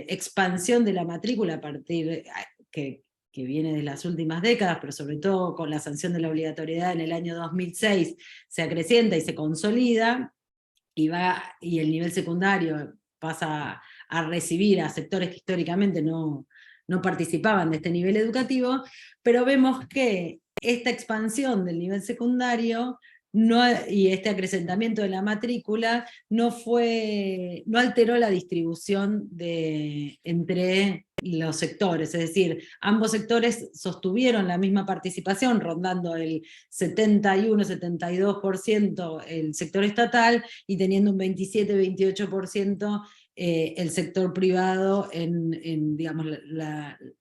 expansión de la matrícula a partir que viene de las últimas décadas, pero sobre todo con la sanción de la obligatoriedad en el año 2006, se acrecienta y se consolida, y el nivel secundario pasa a recibir a sectores que históricamente no participaban de este nivel educativo, pero vemos que esta expansión del nivel secundario y este acrecentamiento de la matrícula no alteró la distribución entre los sectores, es decir, ambos sectores sostuvieron la misma participación, rondando el 71-72% el sector estatal, y teniendo un 27-28% el sector privado digamos,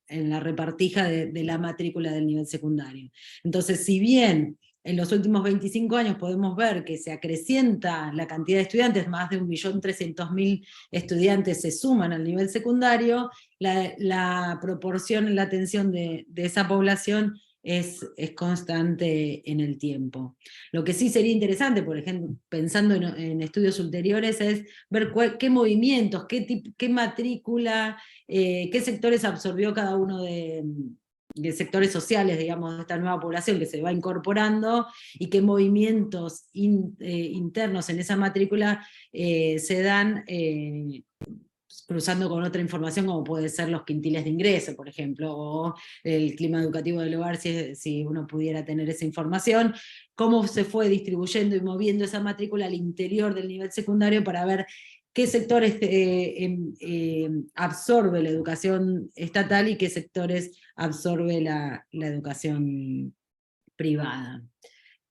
en la repartija de la matrícula del nivel secundario. Entonces, si bien en los últimos 25 años podemos ver que se acrecienta la cantidad de estudiantes, más de 1.300.000 estudiantes se suman al nivel secundario, la proporción en la atención de esa población es constante en el tiempo. Lo que sí sería interesante, por ejemplo, pensando en estudios ulteriores, es ver qué movimientos, qué matrícula, qué sectores absorbió cada uno de sectores sociales, digamos, de esta nueva población que se va incorporando, y qué movimientos internos en esa matrícula se dan cruzando con otra información, como puede ser los quintiles de ingreso, por ejemplo, o el clima educativo del hogar, si uno pudiera tener esa información, cómo se fue distribuyendo y moviendo esa matrícula al interior del nivel secundario, para ver qué sectores absorbe la educación estatal y qué sectores absorbe la educación privada.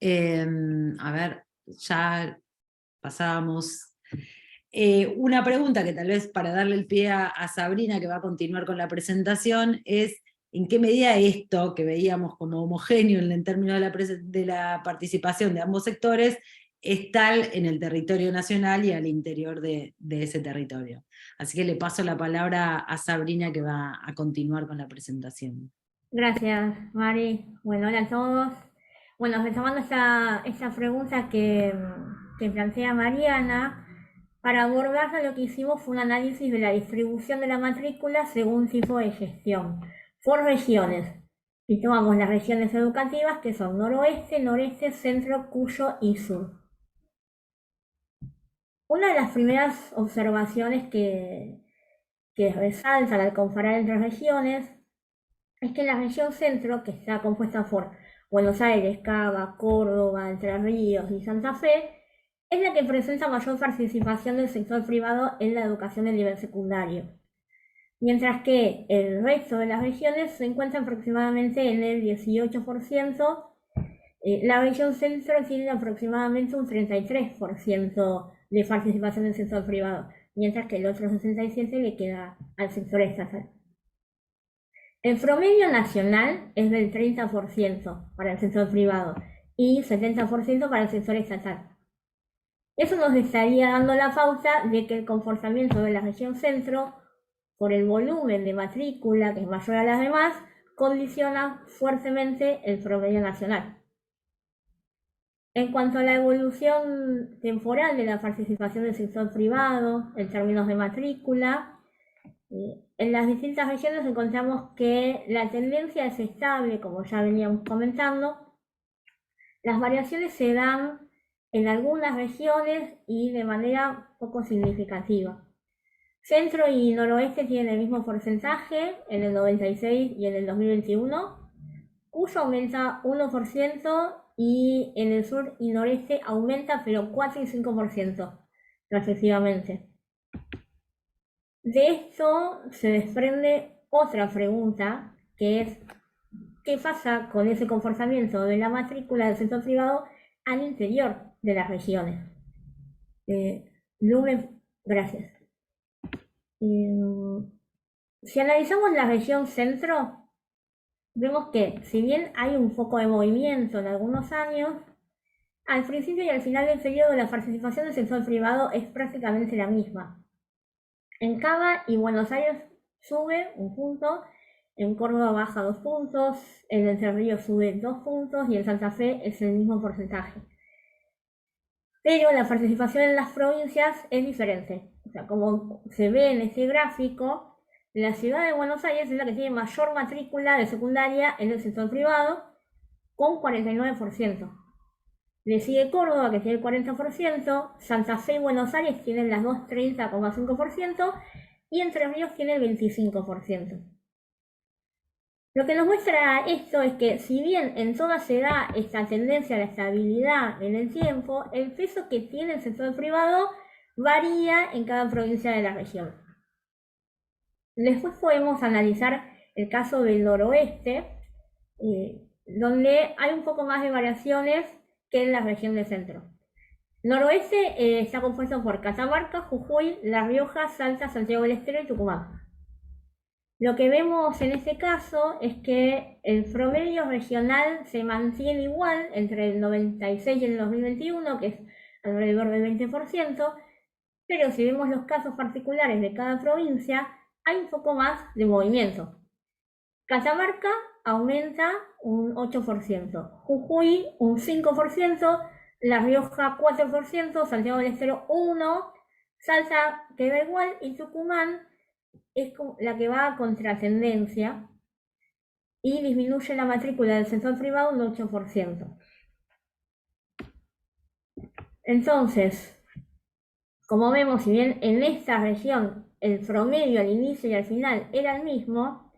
A ver, ya pasábamos. Una pregunta que tal vez para darle el pie a Sabrina, que va a continuar con la presentación, es en qué medida esto, que veíamos como homogéneo en términos de la participación de ambos sectores, es tal en el territorio nacional y al interior de ese territorio. Así que le paso la palabra a Sabrina, que va a continuar con la presentación. Gracias, Mari. Bueno, hola a todos. Bueno, retomando esta pregunta que plantea Mariana, para abordarla lo que hicimos fue un análisis de la distribución de la matrícula según tipo de gestión, por regiones. Y tomamos las regiones educativas que son noroeste, noreste, centro, Cuyo y sur. Una de las primeras observaciones que resaltan al comparar entre regiones es que la región centro, que está compuesta por Buenos Aires, Cava, Córdoba, Entre Ríos y Santa Fe, es la que presenta mayor participación del sector privado en la educación del nivel secundario, mientras que el resto de las regiones se encuentran aproximadamente en el 18%, la región centro tiene aproximadamente un 33% de participación del sector privado, mientras que el otro 67% le queda al sector estatal. El promedio nacional es del 30% para el sector privado y 70% para el sector estatal. Eso nos estaría dando la pauta de que el comportamiento de la región centro, por el volumen de matrícula que es mayor a las demás, condiciona fuertemente el promedio nacional. En cuanto a la evolución temporal de la participación del sector privado en términos de matrícula, en las distintas regiones encontramos que la tendencia es estable, como ya veníamos comentando. Las variaciones se dan en algunas regiones y de manera poco significativa. Centro y noroeste tienen el mismo porcentaje en el 96 y en el 2021. Cuyo aumenta 1% y en el sur y noreste aumenta pero 4 y 5% respectivamente. De esto se desprende otra pregunta, que es ¿qué pasa con ese comportamiento de la matrícula del sector privado al interior de las regiones? Gracias. Si analizamos la región centro, vemos que si bien hay un poco de movimiento en algunos años, al principio y al final del periodo la participación del sector privado es prácticamente la misma. En Cava y Buenos Aires sube 1 punto, en Córdoba baja 2 puntos, en Entre Ríos sube 2 puntos y en Santa Fe es el mismo porcentaje. Pero la participación en las provincias es diferente. O sea, como se ve en este gráfico, la ciudad de Buenos Aires es la que tiene mayor matrícula de secundaria en el sector privado, con 49%. Le sigue Córdoba, que tiene el 40%, Santa Fe y Buenos Aires tienen las dos 30,5% y Entre Ríos tiene el 25%. Lo que nos muestra esto es que, si bien en todas se da esta tendencia a la estabilidad en el tiempo, el peso que tiene el sector privado varía en cada provincia de la región. Después podemos analizar el caso del noroeste, donde hay un poco más de variaciones que en la región del centro. Noroeste está compuesto por Catamarca, Jujuy, La Rioja, Salta, Santiago del Estero y Tucumán. Lo que vemos en este caso es que el promedio regional se mantiene igual entre el 96 y el 2021, que es alrededor del 20%, pero si vemos los casos particulares de cada provincia, hay un poco más de movimiento. Catamarca aumenta un 8%, Jujuy un 5%, La Rioja 4%, Santiago del Estero 1%, Salta queda igual y Tucumán es la que va a contratendencia y disminuye la matrícula del sector privado un 8%. Entonces, como vemos, si bien en esta región el promedio al inicio y al final era el mismo,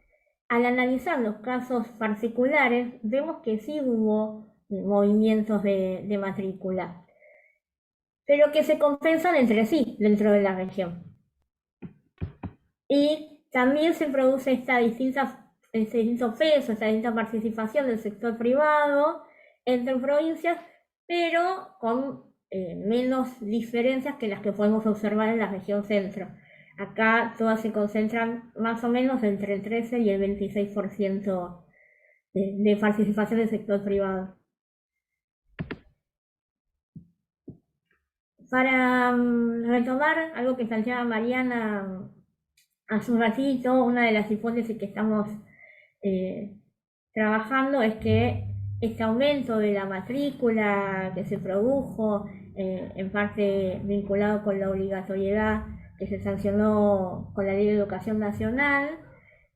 al analizar los casos particulares vemos que sí hubo movimientos de matrícula, pero que se compensan entre sí dentro de la región. Y también se produce este distinto peso, esta distinta participación del sector privado entre provincias, pero con menos diferencias que las que podemos observar en la región centro. Acá todas se concentran más o menos entre el 13 y el 26% de participación del sector privado. Para retomar algo que planteaba Mariana hace un ratito, una de las hipótesis que estamos trabajando es que este aumento de la matrícula que se produjo, en parte vinculado con la obligatoriedad que se sancionó con la Ley de Educación Nacional,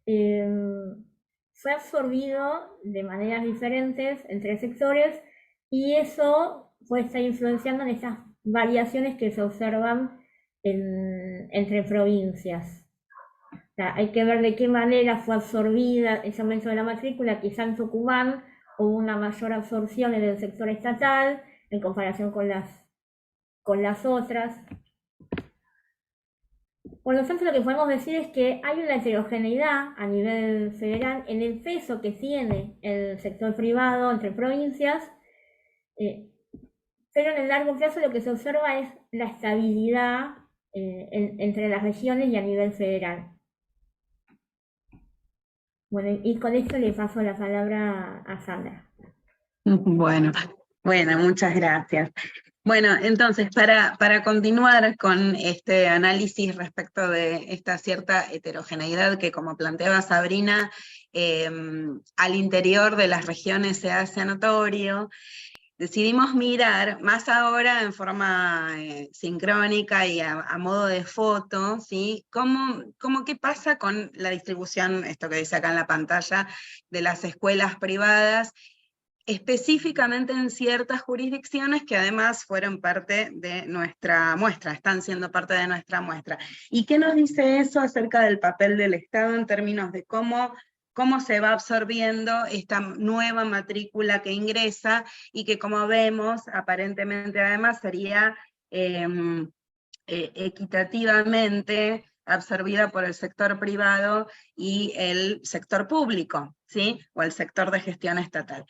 fue absorbido de maneras diferentes entre sectores y eso puede estar influenciando en estas variaciones que se observan entre provincias. O sea, hay que ver de qué manera fue absorbida ese aumento de la matrícula. Quizá en Tucumán hubo una mayor absorción en el sector estatal en comparación con las otras. Por lo tanto, lo que podemos decir es que hay una heterogeneidad a nivel federal en el peso que tiene el sector privado entre provincias, pero en el largo plazo lo que se observa es la estabilidad entre las regiones y a nivel federal. Bueno, y con esto le paso la palabra a Sandra. Bueno, muchas gracias. Bueno, entonces, para continuar con este análisis respecto de esta cierta heterogeneidad que, como planteaba Sabrina, al interior de las regiones se hace notorio, decidimos mirar, más ahora en forma sincrónica y a modo de foto, ¿sí? ¿Qué pasa con la distribución, esto que dice acá en la pantalla, de las escuelas privadas, específicamente en ciertas jurisdicciones que además fueron parte de nuestra muestra, están siendo parte de nuestra muestra? ¿Y qué nos dice eso acerca del papel del Estado en términos de cómo se va absorbiendo esta nueva matrícula que ingresa y que, como vemos, aparentemente además sería equitativamente absorbida por el sector privado y el sector público, ¿sí? O el sector de gestión estatal.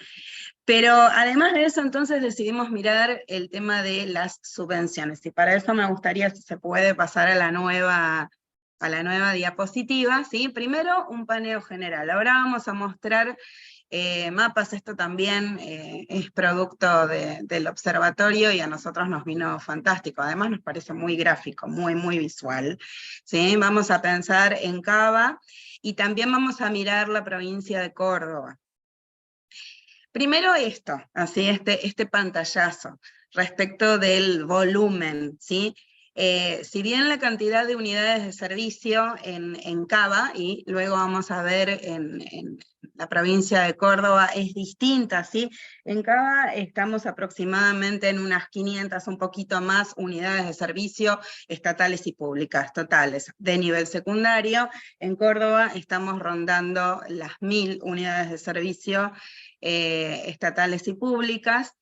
Pero además de eso, entonces decidimos mirar el tema de las subvenciones, y para eso me gustaría, si se puede, pasar a la nueva diapositiva, ¿sí? Primero, un paneo general. Ahora vamos a mostrar mapas. Esto también es producto del observatorio y a nosotros nos vino fantástico. Además nos parece muy gráfico, muy visual, ¿sí? Vamos a pensar en Cava y también vamos a mirar la provincia de Córdoba. Primero esto, así este pantallazo respecto del volumen, ¿sí? Si bien la cantidad de unidades de servicio en Cava, y luego vamos a ver en la provincia de Córdoba, es distinta, ¿sí? En Cava estamos aproximadamente en unas 500, un poquito más, unidades de servicio estatales y públicas, totales, de nivel secundario. En Córdoba estamos rondando las 1000 unidades de servicio estatales y públicas.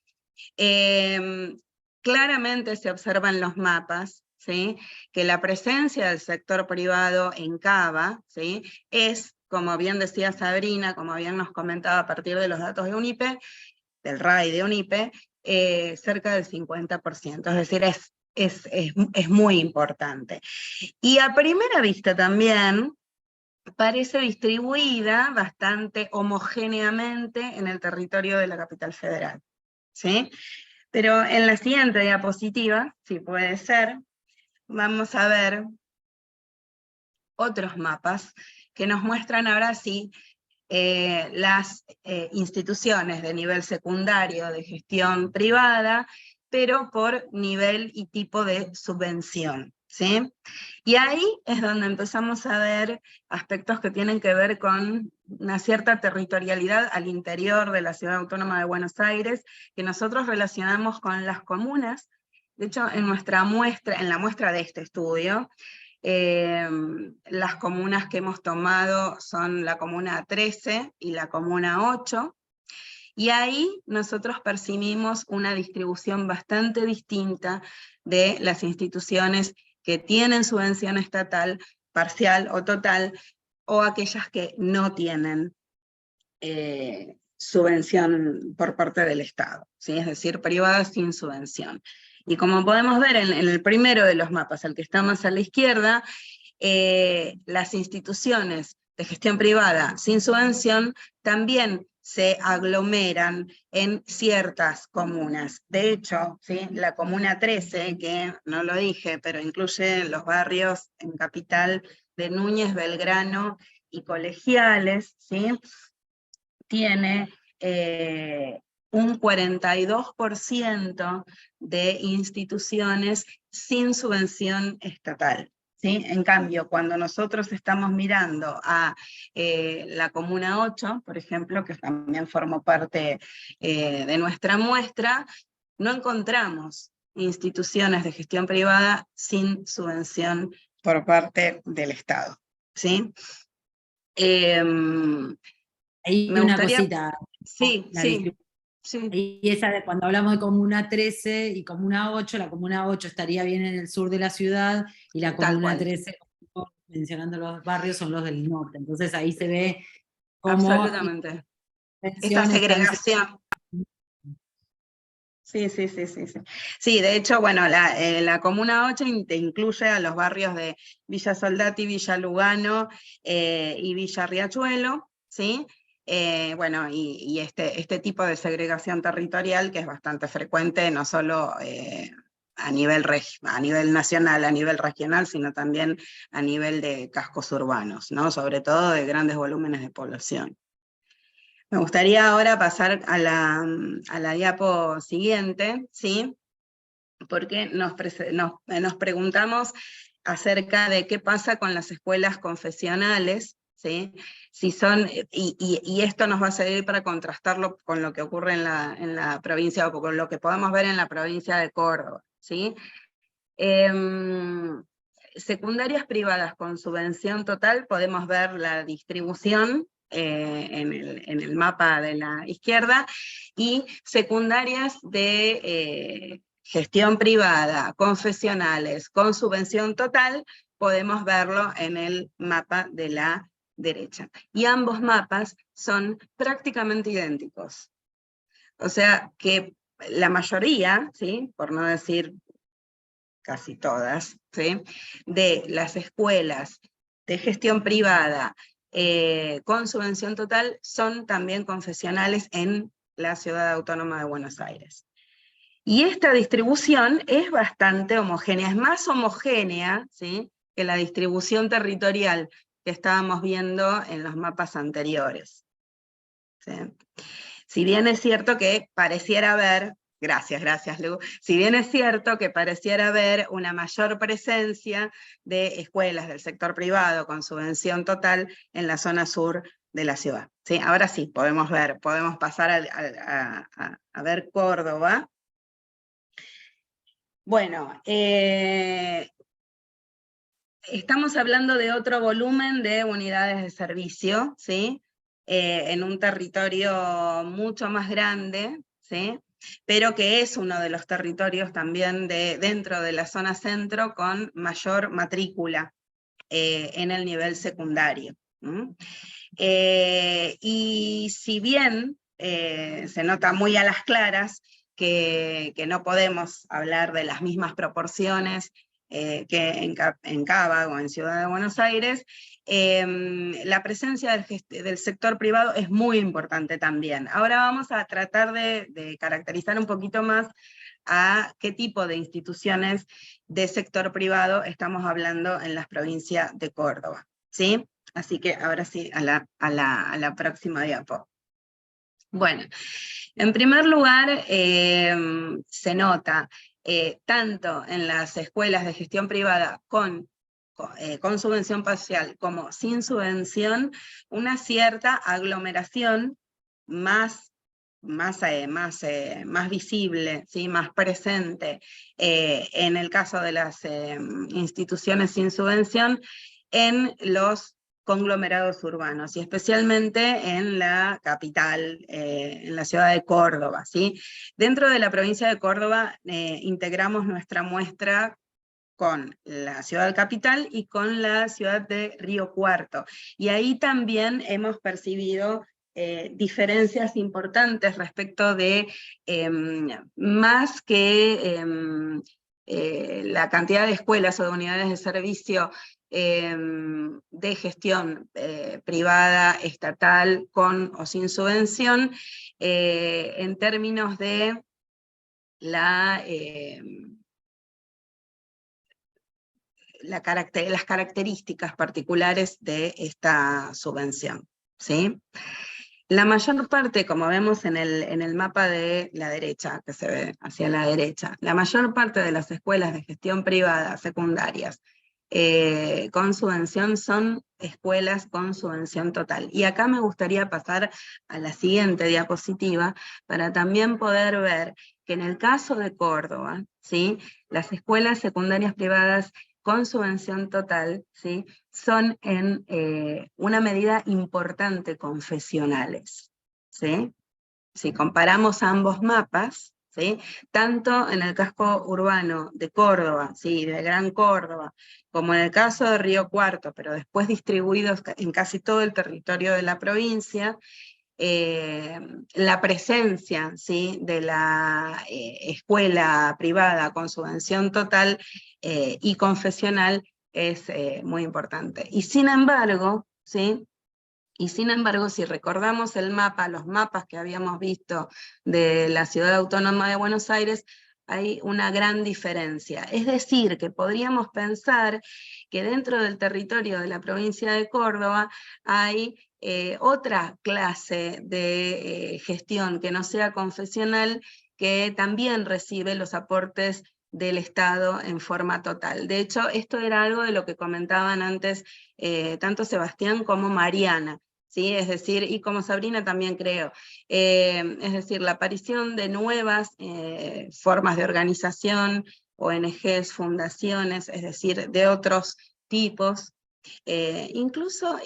Claramente se observan los mapas, ¿sí? Que la presencia del sector privado en Cava, ¿sí? Es, como bien decía Sabrina, como bien nos comentaba a partir de los datos de UNIPE, del RAI de UNIPE, cerca del 50%, es decir, es muy importante. Y a primera vista también parece distribuida bastante homogéneamente en el territorio de la capital federal, ¿sí? Pero en la siguiente diapositiva, si puede ser, vamos a ver otros mapas que nos muestran ahora sí las instituciones de nivel secundario de gestión privada, pero por nivel y tipo de subvención, ¿sí? Y ahí es donde empezamos a ver aspectos que tienen que ver con una cierta territorialidad al interior de la Ciudad Autónoma de Buenos Aires, que nosotros relacionamos con las comunas. De hecho, en la muestra de este estudio, las comunas que hemos tomado son la comuna 13 y la comuna 8, y ahí nosotros percibimos una distribución bastante distinta de las instituciones que tienen subvención estatal, parcial o total, o aquellas que no tienen subvención por parte del Estado, ¿sí? Es decir, privadas sin subvención. Y como podemos ver en el primero de los mapas, el que está más a la izquierda, las instituciones de gestión privada sin subvención también se aglomeran en ciertas comunas. De hecho, ¿sí? La comuna 13, que no lo dije, pero incluye los barrios en Capital de Núñez, Belgrano y Colegiales, ¿sí? Tiene un 42% de instituciones sin subvención estatal, ¿sí? En cambio, cuando nosotros estamos mirando a la Comuna 8, por ejemplo, que también formó parte de nuestra muestra, no encontramos instituciones de gestión privada sin subvención por parte del Estado, ¿sí? Hay Me una gustaría... cosita. Sí, La sí, sí. Y esa de cuando hablamos de comuna 13 y comuna 8, la comuna 8 estaría bien en el sur de la ciudad y la Tal comuna cual. 13, mencionando los barrios, son los del norte. Entonces ahí se ve cómo Absolutamente. Esta segregación. Sí, sí, sí, sí, sí. Sí, de hecho, bueno, la Comuna 8 incluye a los barrios de Villa Soldati, Villa Lugano y Villa Riachuelo, ¿sí? Bueno, y este tipo de segregación territorial que es bastante frecuente, no solo a nivel nacional, a nivel regional, sino también a nivel de cascos urbanos, ¿no? Sobre todo de grandes volúmenes de población. Me gustaría ahora pasar a la diapo siguiente, ¿sí? Porque nos preguntamos acerca de qué pasa con las escuelas confesionales, ¿sí? Si son, y esto nos va a servir para contrastarlo con lo que ocurre en la provincia, o con lo que podemos ver en la provincia de Córdoba, ¿sí? Secundarias privadas con subvención total, podemos ver la distribución en el mapa de la izquierda, y secundarias de gestión privada, confesionales, con subvención total, podemos verlo en el mapa de la derecha. Y ambos mapas son prácticamente idénticos. O sea que la mayoría, ¿sí? Por no decir casi todas, ¿sí? De las escuelas de gestión privada con subvención total son también confesionales en la Ciudad Autónoma de Buenos Aires. Y esta distribución es bastante homogénea, es más homogénea, ¿sí? Que la distribución territorial que estábamos viendo en los mapas anteriores, ¿sí? Si bien es cierto que pareciera haber Gracias, Lu. Si bien es cierto que pareciera haber una mayor presencia de escuelas del sector privado con subvención total en la zona sur de la ciudad. ¿Sí? Ahora sí, podemos pasar a ver Córdoba. Bueno, estamos hablando de otro volumen de unidades de servicio, ¿sí? En un territorio mucho más grande, ¿sí? Pero que es uno de los territorios también dentro de la zona centro con mayor matrícula en el nivel secundario. Y si bien se nota muy a las claras que no podemos hablar de las mismas proporciones que en Cava o en Ciudad de Buenos Aires, la presencia del sector privado es muy importante también. Ahora vamos a tratar de caracterizar un poquito más a qué tipo de instituciones de sector privado estamos hablando en la provincia de Córdoba, ¿sí? Así que ahora sí, a la próxima diapo. Bueno, en primer lugar, se nota tanto en las escuelas de gestión privada con subvención parcial como sin subvención, una cierta aglomeración más visible, ¿sí? Más presente en el caso de las instituciones sin subvención en los conglomerados urbanos, y especialmente en la capital, en la ciudad de Córdoba, ¿sí? Dentro de la provincia de Córdoba integramos nuestra muestra con la ciudad capital y con la ciudad de Río Cuarto, y ahí también hemos percibido diferencias importantes respecto de más que la cantidad de escuelas o de unidades de servicio de gestión privada, estatal, con o sin subvención, en términos de las características particulares de esta subvención, ¿sí? La mayor parte, como vemos en el mapa de la derecha, que se ve hacia la derecha, la mayor parte de las escuelas de gestión privada secundarias con subvención son escuelas con subvención total. Y acá me gustaría pasar a la siguiente diapositiva para también poder ver que en el caso de Córdoba, ¿sí? Las escuelas secundarias privadas con subvención total, ¿sí? Son en una medida importante confesionales, ¿sí? Si comparamos ambos mapas, ¿sí? Tanto en el casco urbano de Córdoba, ¿sí? De Gran Córdoba, como en el caso de Río Cuarto, pero después distribuidos en casi todo el territorio de la provincia, la presencia, ¿sí? De la escuela privada con subvención total y confesional es muy importante. Y sin embargo, ¿sí? Y sin embargo, si recordamos el mapa, los mapas que habíamos visto de la Ciudad Autónoma de Buenos Aires, hay una gran diferencia. Es decir, que podríamos pensar que dentro del territorio de la provincia de Córdoba hay otra clase de gestión que no sea confesional, que también recibe los aportes del Estado en forma total. De hecho, esto era algo de lo que comentaban antes tanto Sebastián como Mariana, ¿sí? Es decir, y como Sabrina también creo, es decir, la aparición de nuevas formas de organización, ONGs, fundaciones, es decir, de otros tipos, incluso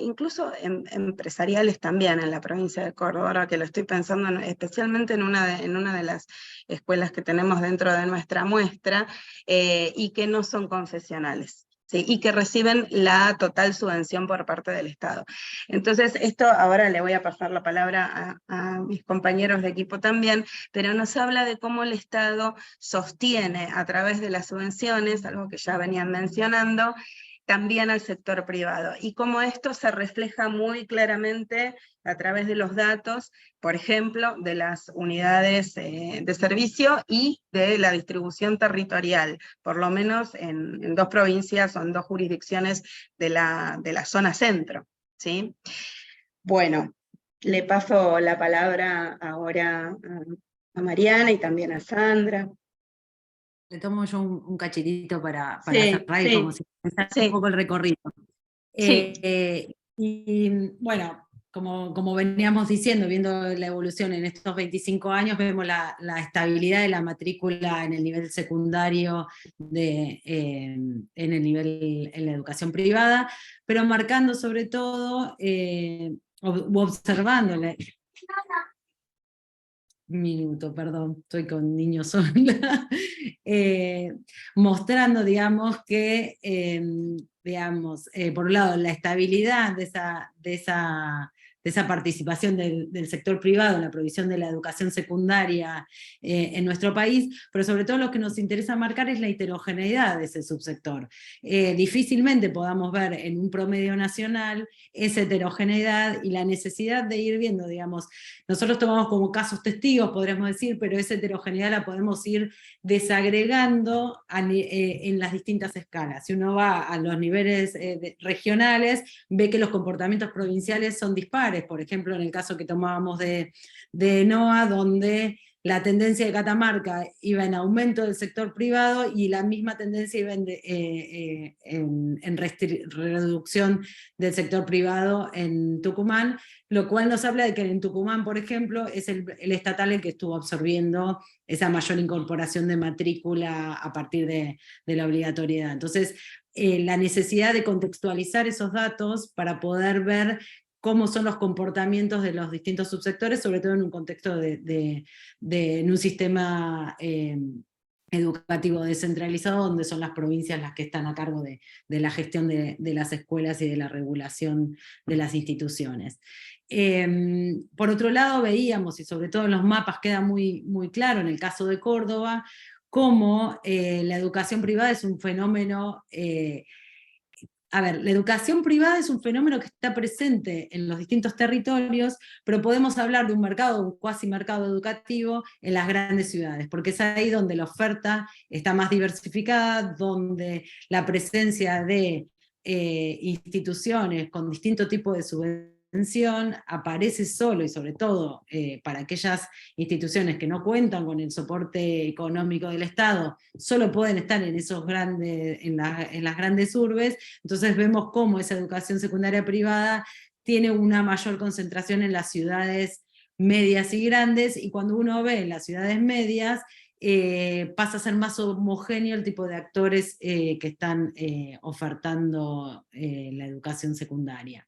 empresariales también en la provincia de Córdoba, ahora que lo estoy pensando especialmente en una de las escuelas que tenemos dentro de nuestra muestra, y que no son confesionales, ¿sí? Y que reciben la total subvención por parte del Estado. Entonces, esto ahora le voy a pasar la palabra a mis compañeros de equipo también, pero nos habla de cómo el Estado sostiene a través de las subvenciones, algo que ya venían mencionando, también al sector privado, y cómo esto se refleja muy claramente a través de los datos, por ejemplo, de las unidades de servicio y de la distribución territorial, por lo menos en dos provincias o en dos jurisdicciones de la zona centro, ¿sí? Bueno, le paso la palabra ahora Mariana y también a Sandra. Le tomo yo un cachitito para Sí, cerrar y sí, como si empezara sí. un poco el recorrido. Sí. Y bueno, como veníamos diciendo, viendo la evolución en estos 25 años, vemos la estabilidad de la matrícula en el nivel secundario, en el nivel en la educación privada, pero marcando sobre todo, observando, minuto, perdón, estoy con niños sola, mostrando, digamos, que, por un lado, la estabilidad de esa participación del sector privado en la provisión de la educación secundaria en nuestro país, pero sobre todo lo que nos interesa marcar es la heterogeneidad de ese subsector. Difícilmente podamos ver en un promedio nacional esa heterogeneidad y la necesidad de ir viendo, digamos, nosotros tomamos como casos testigos, podríamos decir, pero esa heterogeneidad la podemos ir desagregando en las distintas escalas. Si uno va a los niveles regionales, ve que los comportamientos provinciales son dispares. Por ejemplo, en el caso que tomábamos de NOA, donde la tendencia de Catamarca iba en aumento del sector privado y la misma tendencia iba en reducción del sector privado en Tucumán, lo cual nos habla de que en Tucumán, por ejemplo, es el estatal el que estuvo absorbiendo esa mayor incorporación de matrícula a partir de la obligatoriedad. Entonces, la necesidad de contextualizar esos datos para poder ver cómo son los comportamientos de los distintos subsectores, sobre todo en un contexto en un sistema educativo descentralizado, donde son las provincias las que están a cargo de la gestión de las escuelas y de la regulación de las instituciones. Por otro lado, veíamos, y sobre todo en los mapas queda muy, muy claro, en el caso de Córdoba, cómo la educación privada es un fenómeno. La educación privada es un fenómeno que está presente en los distintos territorios, pero podemos hablar de un mercado, un cuasi mercado educativo en las grandes ciudades, porque es ahí donde la oferta está más diversificada, donde la presencia de instituciones con distinto tipo de subvención aparece solo, y sobre todo para aquellas instituciones que no cuentan con el soporte económico del Estado, solo pueden estar en las grandes urbes. Entonces vemos cómo esa educación secundaria privada tiene una mayor concentración en las ciudades medias y grandes, y cuando uno ve en las ciudades medias, pasa a ser más homogéneo el tipo de actores que están ofertando la educación secundaria.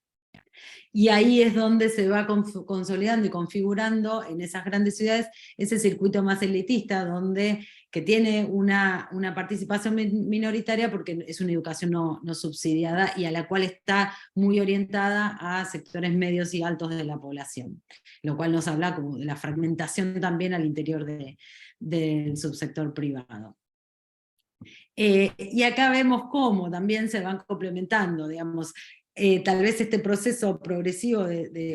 Y ahí es donde se va consolidando y configurando en esas grandes ciudades ese circuito más elitista, que tiene una participación minoritaria porque es una educación no subsidiada y a la cual está muy orientada a sectores medios y altos de la población, lo cual nos habla como de la fragmentación también al interior del subsector privado. Y acá vemos cómo también se van complementando, digamos, tal vez este proceso progresivo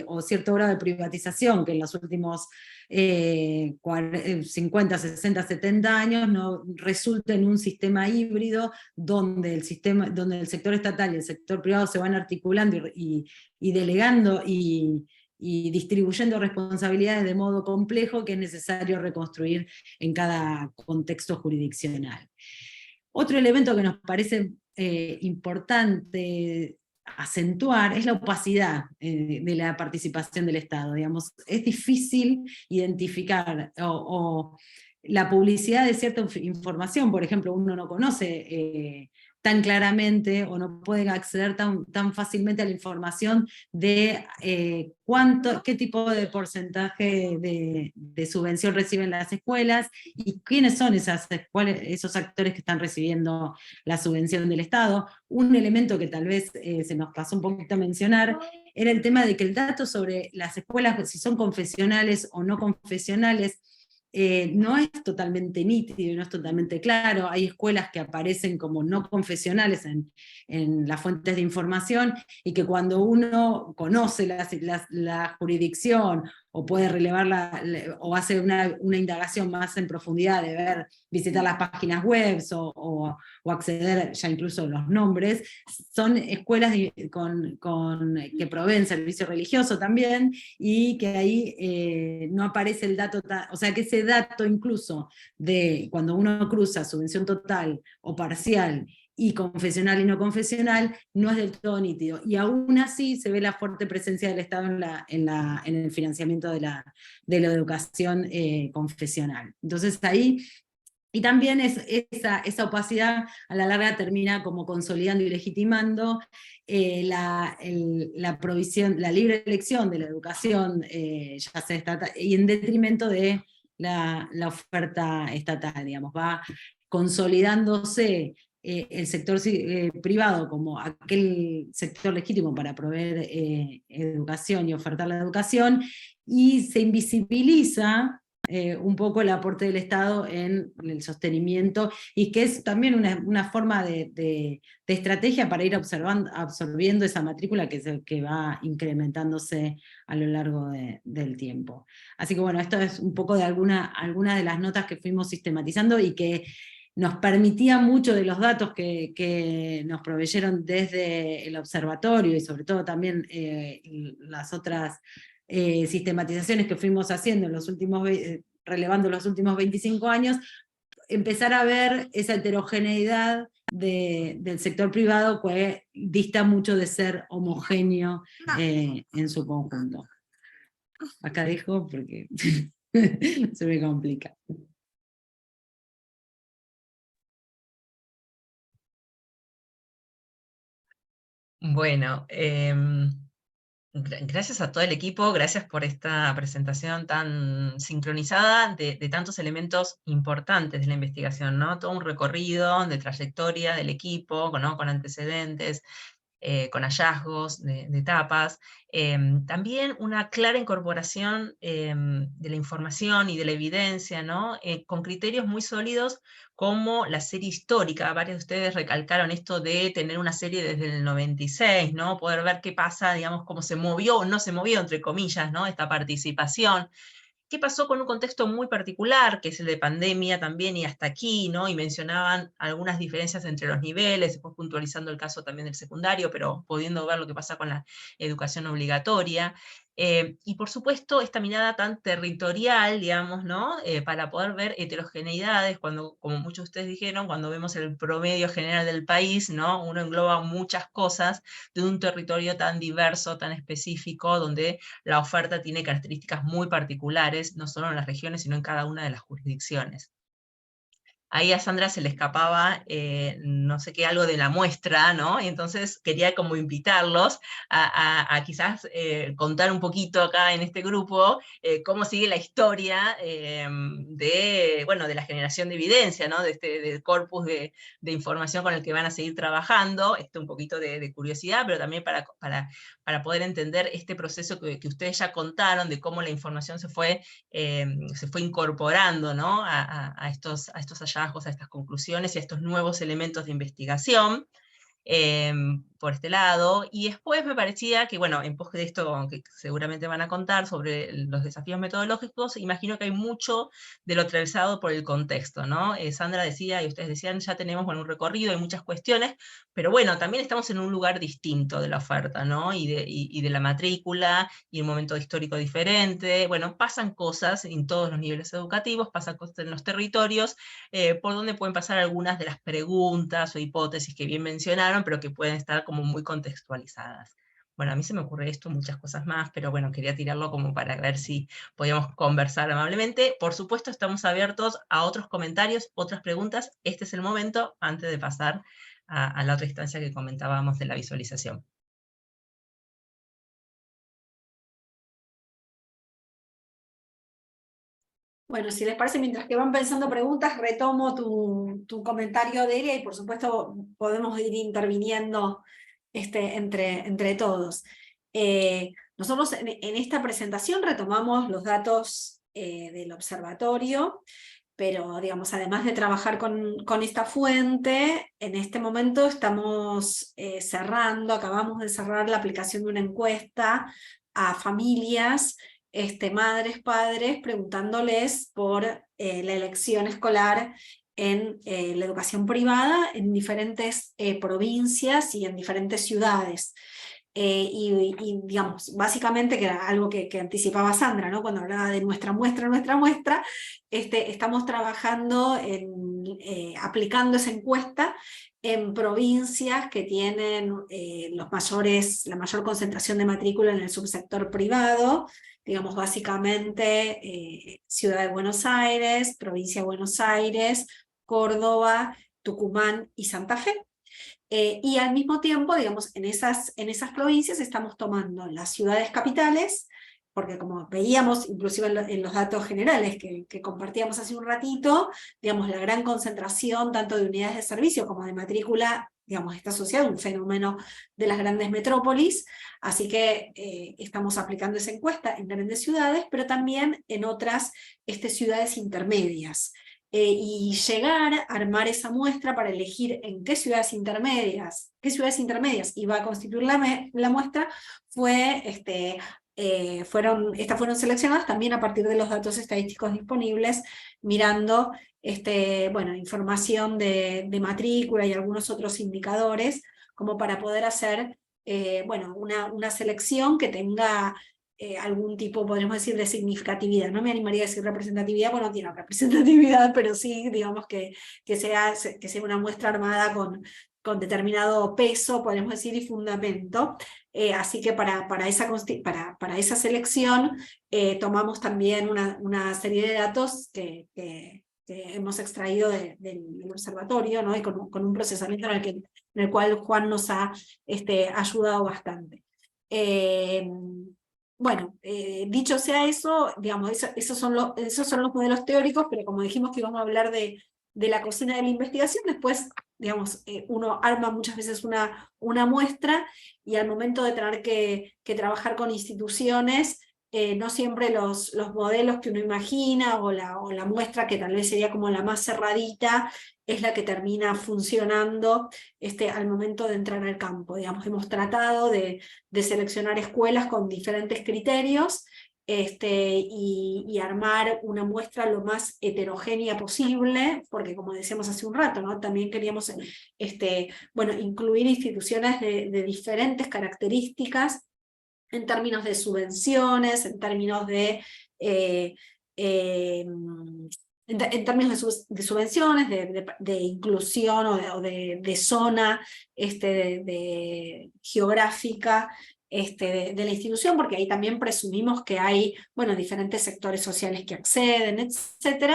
o cierto grado de privatización que en los últimos 50, 60, 70 años no resulta en un sistema híbrido donde el sector estatal y el sector privado se van articulando y delegando y distribuyendo responsabilidades de modo complejo que es necesario reconstruir en cada contexto jurisdiccional. Otro elemento que nos parece importante acentuar es la opacidad de la participación del Estado. Digamos, es difícil identificar o la publicidad de cierta información. Por ejemplo, uno no conoce tan claramente o no pueden acceder tan fácilmente a la información de qué tipo de porcentaje de subvención reciben las escuelas y quiénes son esos actores que están recibiendo la subvención del Estado. Un elemento que tal vez se nos pasó un poquito a mencionar era el tema de que el dato sobre las escuelas, si son confesionales o no confesionales, no es totalmente nítido y no es totalmente claro. Hay escuelas que aparecen como no confesionales en las fuentes de información y que cuando uno conoce la jurisdicción o puede relevar o hace una indagación más en profundidad de ver, visitar las páginas web o acceder ya incluso a los nombres, son escuelas que proveen servicio religioso también, y que ahí no aparece el dato, o sea que ese dato incluso de cuando uno cruza subvención total o parcial, y confesional y no confesional, no es del todo nítido. Y aún así se ve la fuerte presencia del Estado en el financiamiento de la educación confesional. Entonces ahí, y también esa opacidad a la larga termina como consolidando y legitimando la provisión, la libre elección de la educación, ya sea estatal, y en detrimento de la oferta estatal, digamos, va consolidándose el sector privado como aquel sector legítimo para proveer educación y ofertar la educación, y se invisibiliza un poco el aporte del Estado en el sostenimiento, y que es también una forma de estrategia para ir absorbiendo esa matrícula que va incrementándose a lo largo del tiempo. Así que bueno, esto es un poco de alguna de las notas que fuimos sistematizando, y que nos permitía mucho de los datos que nos proveyeron desde el observatorio, y sobre todo también las otras sistematizaciones que fuimos haciendo relevando los últimos 25 años, empezar a ver esa heterogeneidad del sector privado, que dista mucho de ser homogéneo en su conjunto. Acá dejo porque se me complica. Bueno, gracias a todo el equipo, gracias por esta presentación tan sincronizada de tantos elementos importantes de la investigación, ¿no? Todo un recorrido de trayectoria del equipo, ¿no? Con antecedentes, con hallazgos de etapas. También una clara incorporación de la información y de la evidencia, ¿no? Con criterios muy sólidos como la serie histórica. Varios de ustedes recalcaron esto de tener una serie desde el 96, ¿no? Poder ver qué pasa, digamos, cómo se movió o no se movió, entre comillas, ¿no? Esta participación. ¿Qué pasó con un contexto muy particular, que es el de pandemia también, y hasta aquí, ¿no? Y mencionaban algunas diferencias entre los niveles, después puntualizando el caso también del secundario, pero pudiendo ver lo que pasa con la educación obligatoria. Y por supuesto, esta mirada tan territorial, digamos, ¿no? Para poder ver heterogeneidades, cuando, como muchos de ustedes dijeron, cuando vemos el promedio general del país, ¿no? Uno engloba muchas cosas de un territorio tan diverso, tan específico, donde la oferta tiene características muy particulares, no solo en las regiones, sino en cada una de las jurisdicciones. Ahí a Sandra se le escapaba, no sé qué, algo de la muestra, ¿no? Y entonces quería como invitarlos a quizás contar un poquito acá en este grupo cómo sigue la historia bueno, de la generación de evidencia, ¿no? Del corpus de información con el que van a seguir trabajando, un poquito de curiosidad, pero también para poder entender este proceso que ustedes ya contaron, de cómo la información se fue incorporando, ¿no? a estos hallazgos, a estas conclusiones y a estos nuevos elementos de investigación. Por este lado, y después me parecía que, bueno, en pos de esto que seguramente van a contar sobre los desafíos metodológicos, imagino que hay mucho de lo atravesado por el contexto, ¿no? Sandra decía, y ustedes decían, ya tenemos, bueno, un recorrido, hay muchas cuestiones, pero bueno, también estamos en un lugar distinto de la oferta, ¿no? Y de la matrícula, y un momento histórico diferente, bueno, pasan cosas en todos los niveles educativos, pasan cosas en los territorios, por donde pueden pasar algunas de las preguntas o hipótesis que bien mencionaron, pero que pueden estar como muy contextualizadas. Bueno, a mí se me ocurre esto, muchas cosas más, pero bueno, quería tirarlo como para ver si podíamos conversar amablemente. Por supuesto, estamos abiertos a otros comentarios, otras preguntas. Este es el momento antes de pasar a la otra instancia que comentábamos de la visualización. Bueno, si les parece, mientras que van pensando preguntas, retomo tu comentario, Delia, y por supuesto podemos ir interviniendo entre todos. Nosotros en esta presentación retomamos los datos del observatorio, pero digamos, además de trabajar con esta fuente, en este momento estamos acabamos de cerrar la aplicación de una encuesta a familias madres, padres, preguntándoles por la elección escolar en la educación privada en diferentes provincias y en diferentes ciudades. Y digamos, básicamente, que era algo que anticipaba Sandra, ¿no? Cuando hablaba de nuestra muestra, estamos trabajando aplicando esa encuesta en provincias que tienen la mayor concentración de matrícula en el subsector privado, digamos básicamente Ciudad de Buenos Aires, Provincia de Buenos Aires, Córdoba, Tucumán y Santa Fe. Y al mismo tiempo, digamos, en esas provincias estamos tomando las ciudades capitales, porque como veíamos, inclusive en los datos generales que compartíamos hace un ratito, digamos, la gran concentración tanto de unidades de servicio como de matrícula, digamos, está asociada a un fenómeno de las grandes metrópolis, así que estamos aplicando esa encuesta en grandes ciudades, pero también en otras ciudades intermedias. Y llegar a armar esa muestra para elegir en qué ciudades intermedias iba a constituir la muestra, fueron seleccionadas también a partir de los datos estadísticos disponibles, mirando información de matrícula y algunos otros indicadores, como para poder hacer una selección que tenga algún tipo, podríamos decir, de significatividad. No me animaría a decir representatividad, porque no tiene representatividad, pero sí, digamos, que sea una muestra armada con determinado peso, podemos decir, y fundamento. Así que para esa selección tomamos también una serie de datos que hemos extraído del observatorio, ¿no? Y con un procesamiento en el cual Juan nos ha ayudado bastante. Dicho sea eso, digamos, esos son los modelos teóricos, pero como dijimos que íbamos a hablar de la cocina de la investigación, después, digamos, uno arma muchas veces una muestra, y al momento de tener que trabajar con instituciones, no siempre los modelos que uno imagina, o la muestra que tal vez sería como la más cerradita, es la que termina funcionando al momento de entrar al campo. Digamos, hemos tratado de seleccionar escuelas con diferentes criterios, y armar una muestra lo más heterogénea posible, porque como decíamos hace un rato, ¿no? También queríamos incluir instituciones de diferentes características, en términos de subvenciones, en términos de subvenciones, de inclusión o de zona geográfica de la institución, porque ahí también presumimos que hay diferentes sectores sociales que acceden, etc.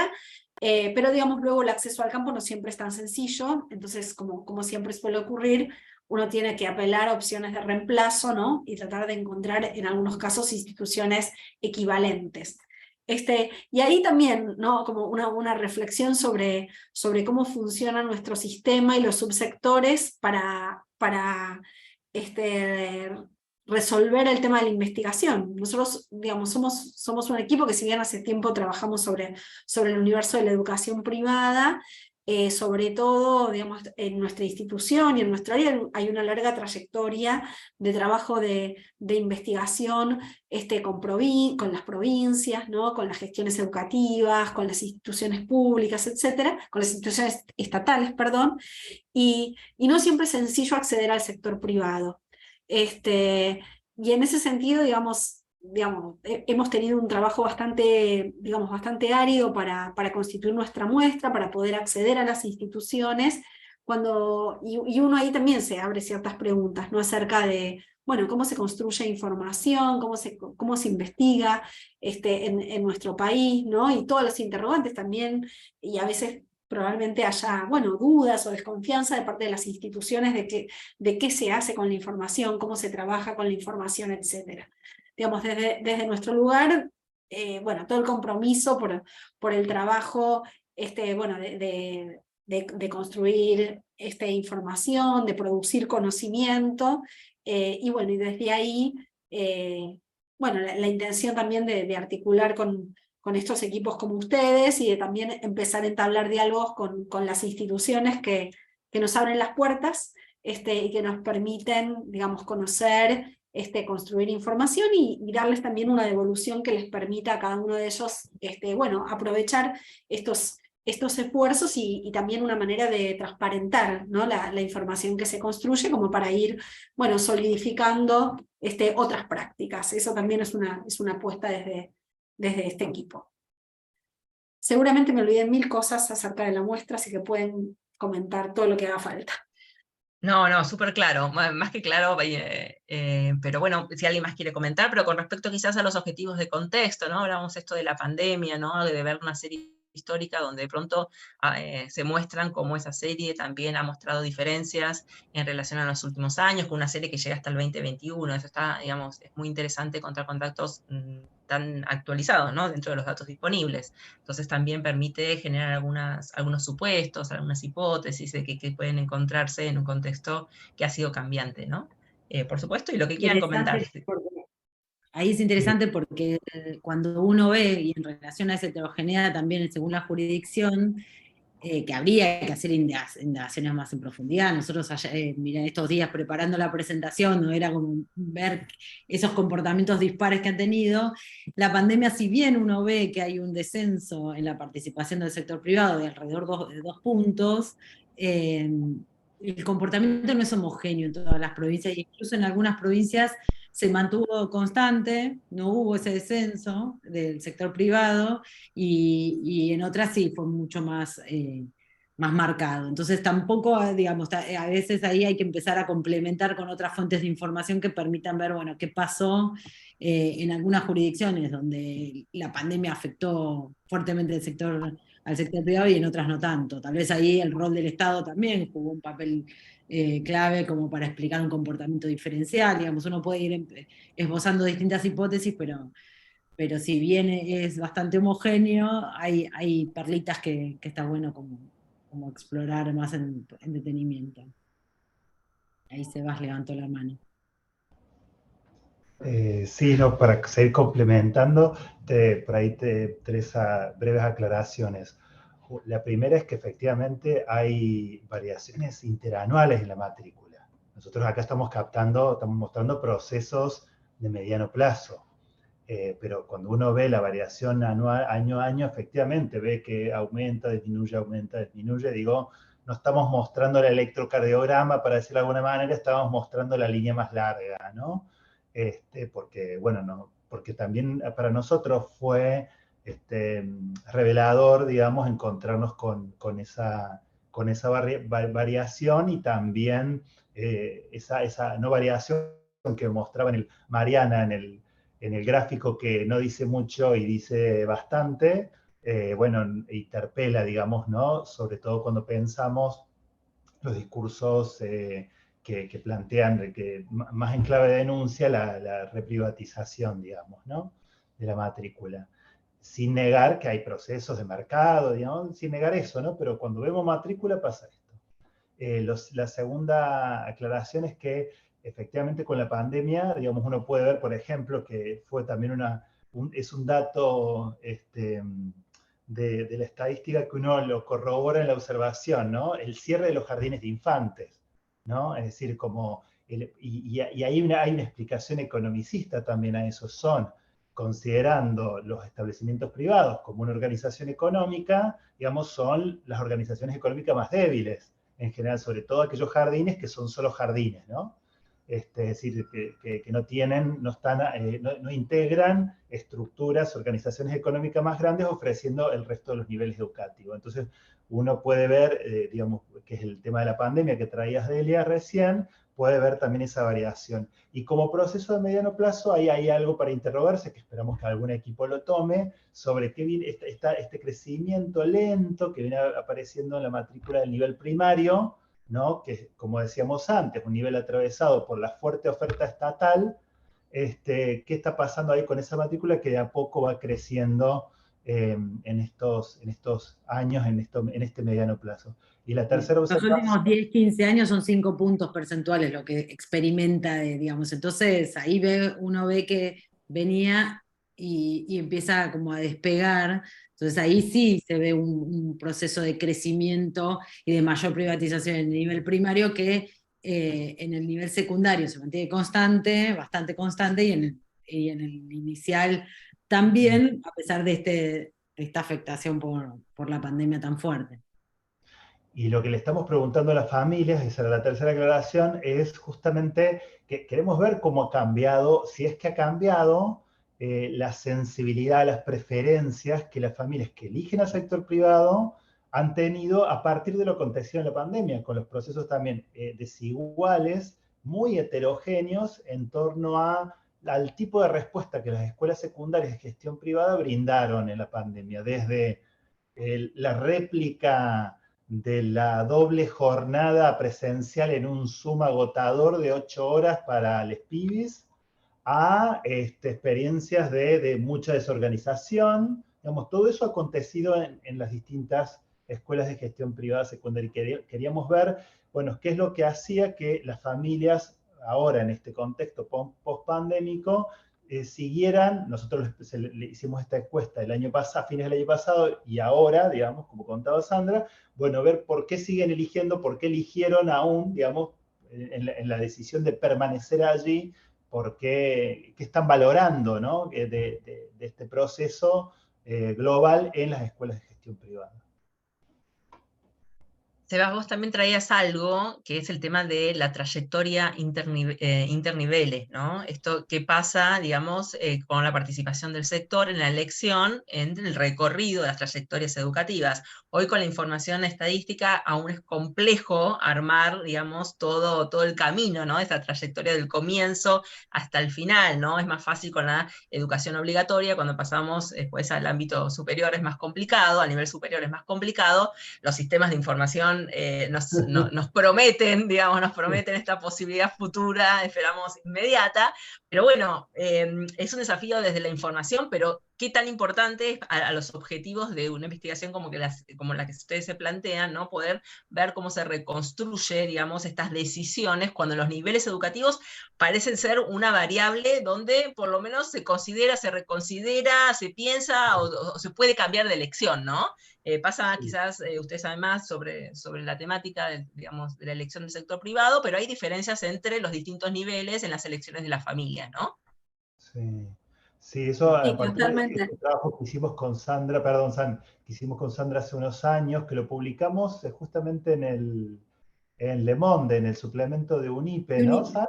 Pero digamos, luego el acceso al campo no siempre es tan sencillo, entonces como siempre suele ocurrir, uno tiene que apelar a opciones de reemplazo, ¿no? Y tratar de encontrar en algunos casos instituciones equivalentes. Y ahí también, ¿no? Como una reflexión sobre cómo funciona nuestro sistema y los subsectores para resolver el tema de la investigación. Nosotros, digamos, somos un equipo que, si bien hace tiempo trabajamos sobre el universo de la educación privada, sobre todo, digamos, en nuestra institución y en nuestra área hay una larga trayectoria de trabajo de investigación con las provincias, ¿no? Con las gestiones educativas, con las instituciones públicas, etc., con las instituciones estatales, perdón, y no siempre es sencillo acceder al sector privado. Y en ese sentido, digamos, hemos tenido un trabajo bastante árido para constituir nuestra muestra, para poder acceder a las instituciones, y uno ahí también se abre ciertas preguntas, ¿no? Acerca de, cómo se construye información, cómo se investiga en nuestro país, ¿no? Y todos los interrogantes también, y a veces probablemente haya, dudas o desconfianza de parte de las instituciones de qué se hace con la información, cómo se trabaja con la información, etc. Digamos, desde nuestro lugar, todo el compromiso por el trabajo de construir información, de producir conocimiento, y desde ahí, la intención también de articular con estos equipos como ustedes, y de también empezar a entablar diálogos con las instituciones que nos abren las puertas, y que nos permiten, digamos, conocer construir información y darles también una devolución que les permita a cada uno de ellos bueno, aprovechar estos esfuerzos y también una manera de transparentar, ¿no? la información que se construye como para ir, bueno, solidificando otras prácticas. Eso también es una apuesta desde este equipo. Seguramente me olvidé 1000 cosas acerca de la muestra, así que pueden comentar todo lo que haga falta. No, súper claro, más que claro, pero bueno, si alguien más quiere comentar, pero con respecto quizás a los objetivos de contexto, ¿no? Hablamos esto de la pandemia, ¿no? De ver una serie histórica donde de pronto se muestran cómo esa serie también ha mostrado diferencias en relación a los últimos años, con una serie que llega hasta el 2021, eso está, digamos, es muy interesante contar con datos tan actualizados, ¿no? Dentro de los datos disponibles. Entonces también permite generar algunos supuestos, algunas hipótesis de que pueden encontrarse en un contexto que ha sido cambiante, ¿no? Por supuesto, y lo que quieran comentar. Ahí es interesante porque cuando uno ve, y en relación a esa heterogeneidad también según la jurisdicción, que habría que hacer indagaciones más en profundidad. Nosotros mirá, estos días preparando la presentación, ¿no? Era como ver esos comportamientos dispares que han tenido. La pandemia, si bien uno ve que hay un descenso en la participación del sector privado de alrededor de 2 puntos, el comportamiento no es homogéneo en todas las provincias, e incluso en algunas provincias se mantuvo constante, no hubo ese descenso del sector privado, y en otras sí fue mucho más marcado. Entonces tampoco, digamos, a veces ahí hay que empezar a complementar con otras fuentes de información que permitan ver, bueno, qué pasó en algunas jurisdicciones donde la pandemia afectó fuertemente al sector privado y en otras no tanto. Tal vez ahí el rol del Estado también jugó un papel clave como para explicar un comportamiento diferencial. Digamos, uno puede ir esbozando distintas hipótesis, pero si bien es bastante homogéneo, hay perlitas que está bueno como explorar más en detenimiento. Ahí Sebas levantó la mano. Sí, no, para seguir complementando, por ahí tres breves aclaraciones. La primera es que efectivamente hay variaciones interanuales en la matrícula. Nosotros acá estamos mostrando procesos de mediano plazo. Pero cuando uno ve la variación anual, año a año, efectivamente ve que aumenta, disminuye. Digo, no estamos mostrando el electrocardiograma, para decirlo de alguna manera, estamos mostrando la línea más larga, ¿no? Porque, bueno, no, porque también para nosotros fue revelador, digamos, encontrarnos con esa variación y también esa no variación que mostraba Mariana en el gráfico, que no dice mucho y dice bastante, bueno, interpela, digamos, ¿no? Sobre todo cuando pensamos los discursos que plantean, más en clave de denuncia, la reprivatización, digamos, ¿no? De la matrícula. Sin negar que hay procesos de mercado, digamos, sin negar eso, ¿no? Pero cuando vemos matrícula pasa esto. La segunda aclaración es que efectivamente con la pandemia, digamos, uno puede ver, por ejemplo, que fue también es un dato de la estadística que uno lo corrobora en la observación, ¿no? El cierre de los jardines de infantes, ¿no? Es decir, y hay hay una explicación economicista también a eso, considerando los establecimientos privados como una organización económica, digamos, son las organizaciones económicas más débiles, en general, sobre todo aquellos jardines que son solo jardines, ¿no? Es decir, que no integran estructuras, organizaciones económicas más grandes ofreciendo el resto de los niveles educativos. Entonces, uno puede ver, digamos, que es el tema de la pandemia que traías Delia recién, puede ver también esa variación. Y como proceso de mediano plazo, ahí hay algo para interrogarse, que esperamos que algún equipo lo tome, sobre qué viene este crecimiento lento que viene apareciendo en la matrícula del nivel primario, ¿no? Que, como decíamos antes, un nivel atravesado por la fuerte oferta estatal. ¿Qué está pasando ahí con esa matrícula que de a poco va creciendo en estos años, en este mediano plazo? Y la tercera observación... Los últimos 10, 15 años son 5 puntos percentuales lo que experimenta, digamos. Entonces ahí uno ve que venía y empieza como a despegar. Entonces ahí sí se ve un proceso de crecimiento y de mayor privatización en el nivel primario que en el nivel secundario se mantiene constante, bastante constante, y en el inicial también, a pesar de esta afectación por la pandemia tan fuerte. Y lo que le estamos preguntando a las familias, esa era la tercera aclaración, es justamente que queremos ver cómo ha cambiado, si es que ha cambiado la sensibilidad, las preferencias que las familias que eligen al sector privado han tenido a partir de lo acontecido en la pandemia, con los procesos también desiguales, muy heterogéneos en torno al tipo de respuesta que las escuelas secundarias de gestión privada brindaron en la pandemia, desde la réplica de la doble jornada presencial en un Zoom agotador de 8 horas para los pibis, a experiencias de mucha desorganización. Digamos, todo eso ha acontecido en las distintas escuelas de gestión privada secundaria. Queríamos ver, bueno, qué es lo que hacía que las familias, ahora en este contexto post-pandémico, siguieran. Nosotros le hicimos esta encuesta el año pasado, a fines del año pasado, y ahora, digamos, como contaba Sandra, bueno, ver por qué siguen eligiendo, por qué eligieron aún, digamos, en la decisión de permanecer allí, por qué están valorando, ¿no? de este proceso global en las escuelas de gestión privada. Sebas, vos también traías algo que es el tema de la trayectoria interniveles, ¿no? Esto que pasa, digamos, con la participación del sector en la elección, en el recorrido de las trayectorias educativas. Hoy con la información estadística aún es complejo armar, digamos, todo el camino, ¿no? Esa trayectoria del comienzo hasta el final, ¿no? Es más fácil con la educación obligatoria, cuando pasamos después al ámbito superior es más complicado, a nivel superior es más complicado, los sistemas de información nos prometen, digamos, nos prometen esta posibilidad futura, esperamos inmediata, pero bueno, es un desafío desde la información, pero qué tan importante es a los objetivos de una investigación como la que ustedes se plantean, ¿no? Poder ver cómo se reconstruye, digamos, estas decisiones cuando los niveles educativos parecen ser una variable donde por lo menos se considera, se reconsidera, se piensa o se puede cambiar de elección, ¿no? Pasa quizás, ustedes saben más sobre la temática digamos, de la elección del sector privado, pero hay diferencias entre los distintos niveles en las elecciones de las familias, ¿no? Sí, sí, eso Sí, a partir de totalmente. este trabajo que hicimos con Sandra, perdón, que hicimos con Sandra hace unos años, que lo publicamos justamente en Le Monde, en el suplemento de UNIPE, ¿no, Sandra?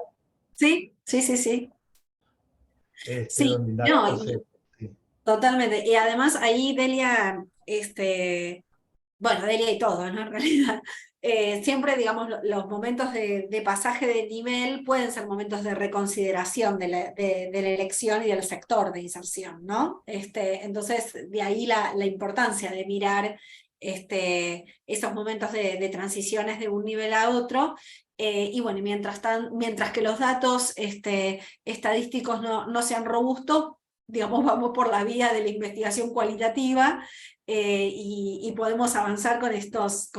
Sí, sí, sí, sí. Sí, Donde no, indagamos esto, sí. totalmente. Y además ahí Delia, bueno, Delia y todo, ¿no? En realidad, siempre, digamos, los momentos de pasaje de nivel pueden ser momentos de reconsideración de la elección y del sector de inserción, ¿no? Entonces, de ahí la importancia de mirar esos momentos de transiciones de un nivel a otro. Y bueno, mientras que los datos estadísticos no sean robustos, digamos, vamos por la vía de la investigación cualitativa, y podemos avanzar con estos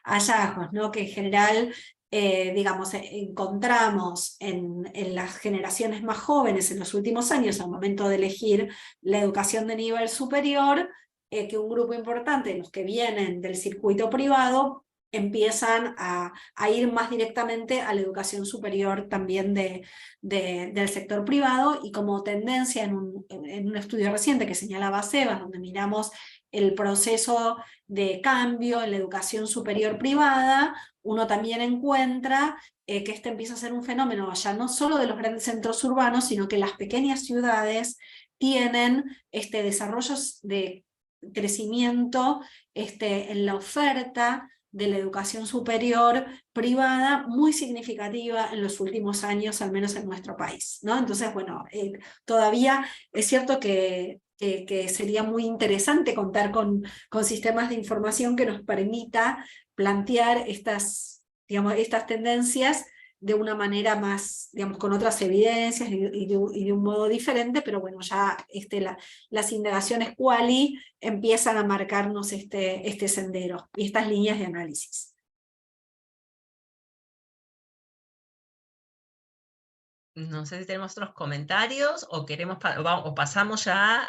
hallazgos, ¿no? Que en general, digamos, encontramos en las generaciones más jóvenes en los últimos años, al momento de elegir la educación de nivel superior, que un grupo importante, los que vienen del circuito privado, empiezan a ir más directamente a la educación superior también del sector privado, y como tendencia en un estudio reciente que señalaba Sebas, donde miramos el proceso de cambio en la educación superior privada, uno también encuentra que empieza a ser un fenómeno ya no solo de los grandes centros urbanos, sino que las pequeñas ciudades tienen desarrollos de crecimiento en la oferta de la educación superior privada muy significativa en los últimos años, al menos en nuestro país, ¿no? Entonces, bueno, todavía es cierto que sería muy interesante contar con sistemas de información que nos permita plantear digamos, estas tendencias de una manera más, digamos, con otras evidencias y de un modo diferente, pero bueno, ya las indagaciones quali empiezan a marcarnos este sendero y estas líneas de análisis. No sé si tenemos otros comentarios o queremos o pasamos ya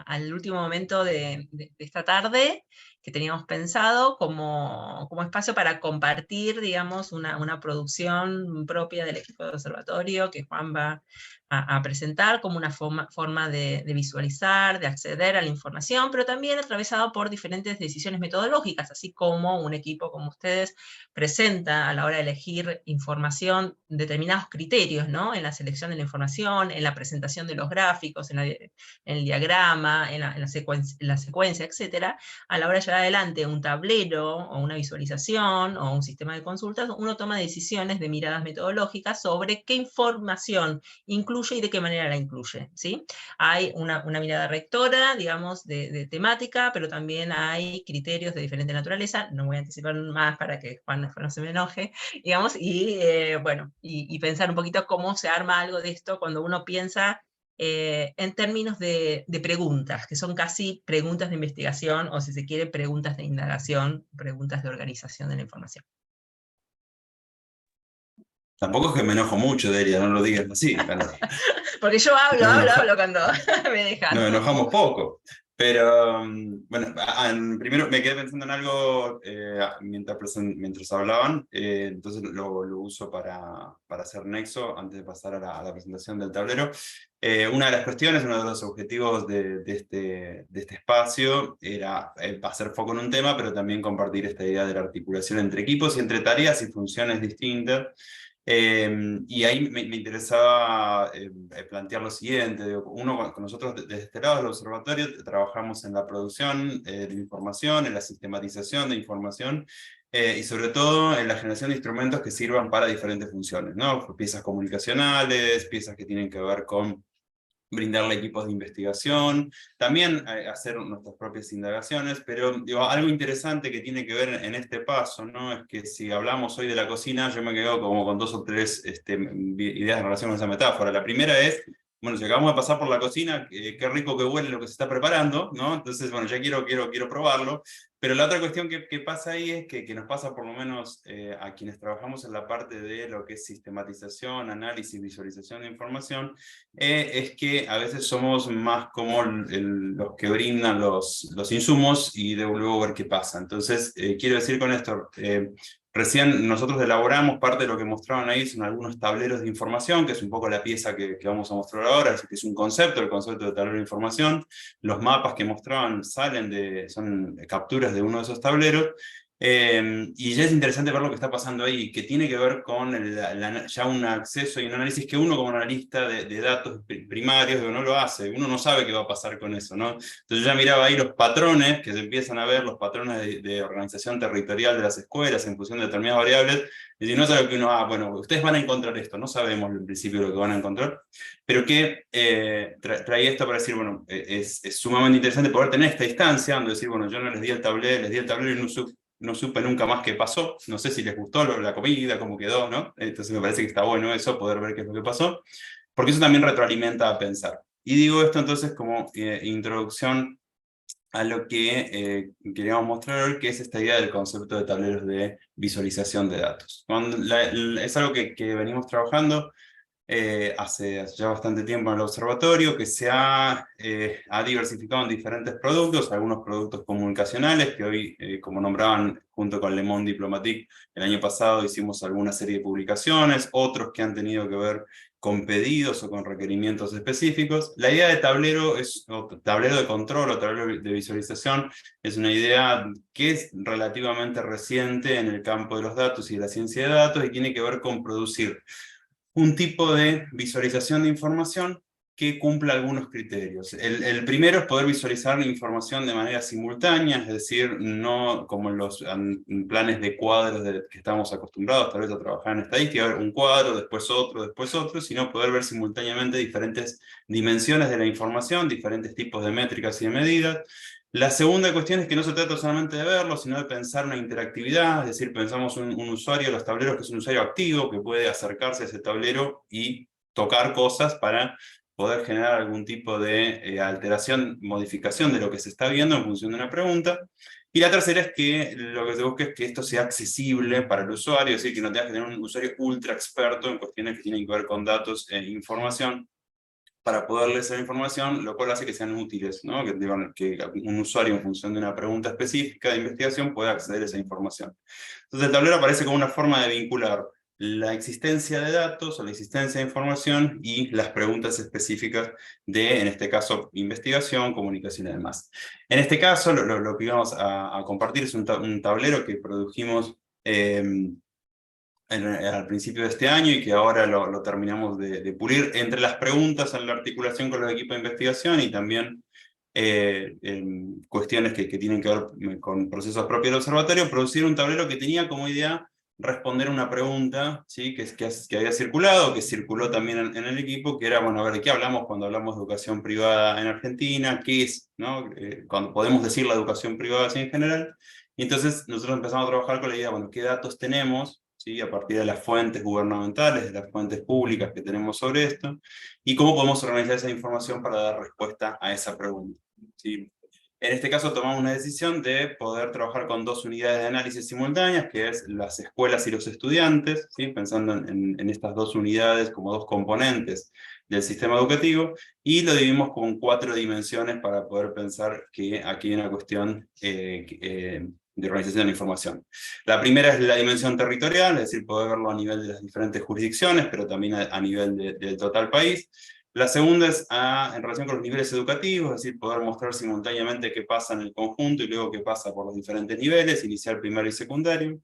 al último momento de esta tarde, que teníamos pensado como espacio para compartir, digamos, una producción propia del equipo de observatorio que Juan va a presentar como una forma de visualizar, de acceder a la información, pero también atravesado por diferentes decisiones metodológicas, así como un equipo como ustedes presenta a la hora de elegir información determinados criterios, ¿no? En la selección de la información, en la presentación de los gráficos, en el diagrama, en la secuencia, etcétera. A la hora de llevar adelante un tablero, o una visualización, o un sistema de consultas, uno toma decisiones de miradas metodológicas sobre qué información incluye y de qué manera la incluye, ¿sí? Hay una mirada rectora, digamos, de temática, pero también hay criterios de diferente naturaleza, no voy a anticipar más para que Juan no se me enoje, digamos, y bueno, y pensar un poquito cómo se arma algo de esto cuando uno piensa en términos de preguntas, que son casi preguntas de investigación, o si se quiere, preguntas de indagación, preguntas de organización de la información. Tampoco es que me enojo mucho, Delia, no lo digas así. Porque yo hablo cuando me dejan. Nos enojamos poco. Pero, bueno, primero me quedé pensando en algo mientras hablaban, entonces lo uso para hacer nexo antes de pasar a la presentación del tablero. Una de las cuestiones, uno de los objetivos de este espacio era hacer foco en un tema, pero también compartir esta idea de la articulación entre equipos y entre tareas y funciones distintas. Y ahí me interesaba plantear lo siguiente. Uno, con nosotros desde este lado del observatorio trabajamos en la producción de información, en la sistematización de información, y sobre todo en la generación de instrumentos que sirvan para diferentes funciones, ¿no? Piezas comunicacionales, piezas que tienen que ver con brindarle equipos de investigación, también hacer nuestras propias indagaciones, pero digo, algo interesante que tiene que ver en este paso, ¿no? Es que si hablamos hoy de la cocina, yo me quedo como con 2 o 3 ideas en relación con esa metáfora. La primera es, bueno, si acabamos de pasar por la cocina, qué rico que huele lo que se está preparando, ¿no? Entonces, bueno, ya quiero probarlo. Pero la otra cuestión que pasa ahí es que nos pasa por lo menos a quienes trabajamos en la parte de lo que es sistematización, análisis, visualización de información, es que a veces somos más como los que brindan los insumos y de luego ver qué pasa. Entonces, quiero decir con esto, recién nosotros elaboramos parte de lo que mostraron ahí, son algunos tableros de información, que es un poco la pieza que vamos a mostrar ahora, que es un concepto, el concepto de tablero de información. Los mapas que mostraban son capturas de uno de esos tableros, y ya es interesante ver lo que está pasando ahí, que tiene que ver con ya un acceso y un análisis que uno como analista de datos primarios no lo hace, uno no sabe qué va a pasar con eso, ¿no? Entonces yo ya miraba ahí los patrones que se empiezan a ver, los patrones de organización territorial de las escuelas en función de determinadas variables, y si no es algo que uno, bueno, ustedes van a encontrar esto, no sabemos en principio lo que van a encontrar, pero que traía esto para decir, bueno, es sumamente interesante poder tener esta instancia, donde decir, bueno, yo no les di el tablero y no supe nunca más qué pasó, no sé si les gustó la comida, cómo quedó, ¿no? Entonces me parece que está bueno eso, poder ver qué es lo que pasó, porque eso también retroalimenta a pensar. Y digo esto entonces como introducción a lo que queríamos mostrar hoy, que es esta idea del concepto de tableros de visualización de datos. Es algo que venimos trabajando hace ya bastante tiempo en el observatorio, que se ha diversificado en diferentes productos, algunos productos comunicacionales, que hoy, como nombraban junto con Le Monde Diplomatique, el año pasado hicimos alguna serie de publicaciones, otros que han tenido que ver con pedidos o con requerimientos específicos. La idea de tablero, tablero de control o tablero de visualización, es una idea que es relativamente reciente en el campo de los datos y de la ciencia de datos, y tiene que ver con producir un tipo de visualización de información que cumpla algunos criterios. El primero es poder visualizar la información de manera simultánea, es decir, no como en los planes de cuadros que estamos acostumbrados tal vez a trabajar en estadística, ver un cuadro, después otro, sino poder ver simultáneamente diferentes dimensiones de la información, diferentes tipos de métricas y de medidas. La segunda cuestión es que no se trata solamente de verlo, sino de pensar una interactividad, es decir, pensamos un usuario, los tableros, que es un usuario activo, que puede acercarse a ese tablero y tocar cosas para poder generar algún tipo de alteración, modificación de lo que se está viendo en función de una pregunta. Y la tercera es que lo que se busca es que esto sea accesible para el usuario, es decir, que no tengas que tener un usuario ultra experto en cuestiones que tienen que ver con datos e información, para poderles esa información, lo cual hace que sean útiles, ¿no? Que un usuario en función de una pregunta específica de investigación pueda acceder a esa información. Entonces el tablero aparece como una forma de vincular la existencia de datos o la existencia de información y las preguntas específicas de, en este caso, investigación, comunicación y demás. En este caso, lo que íbamos a compartir es un tablero que produjimos al principio de este año y que ahora lo terminamos de pulir entre las preguntas en la articulación con los equipos de investigación y también cuestiones que tienen que ver con procesos propios del observatorio, producir un tablero que tenía como idea responder una pregunta, ¿sí? que había circulado, que circuló también en el equipo, que era, bueno, a ver, ¿de qué hablamos cuando hablamos de educación privada en Argentina? ¿Qué es, ¿no? Cuando podemos decir la educación privada así en general. Y entonces nosotros empezamos a trabajar con la idea, bueno, ¿qué datos tenemos? ¿Sí? A partir de las fuentes gubernamentales, de las fuentes públicas que tenemos sobre esto, y cómo podemos organizar esa información para dar respuesta a esa pregunta. ¿Sí? En este caso tomamos una decisión de poder trabajar con dos unidades de análisis simultáneas, que es las escuelas y los estudiantes, ¿sí? Pensando en estas dos unidades como dos componentes del sistema educativo, y lo dividimos con 4 dimensiones para poder pensar que aquí hay una cuestión de organización de la información. La primera es la dimensión territorial, es decir, poder verlo a nivel de las diferentes jurisdicciones, pero también a nivel del total país. La segunda es en relación con los niveles educativos, es decir, poder mostrar simultáneamente qué pasa en el conjunto y luego qué pasa por los diferentes niveles, inicial, primario y secundario.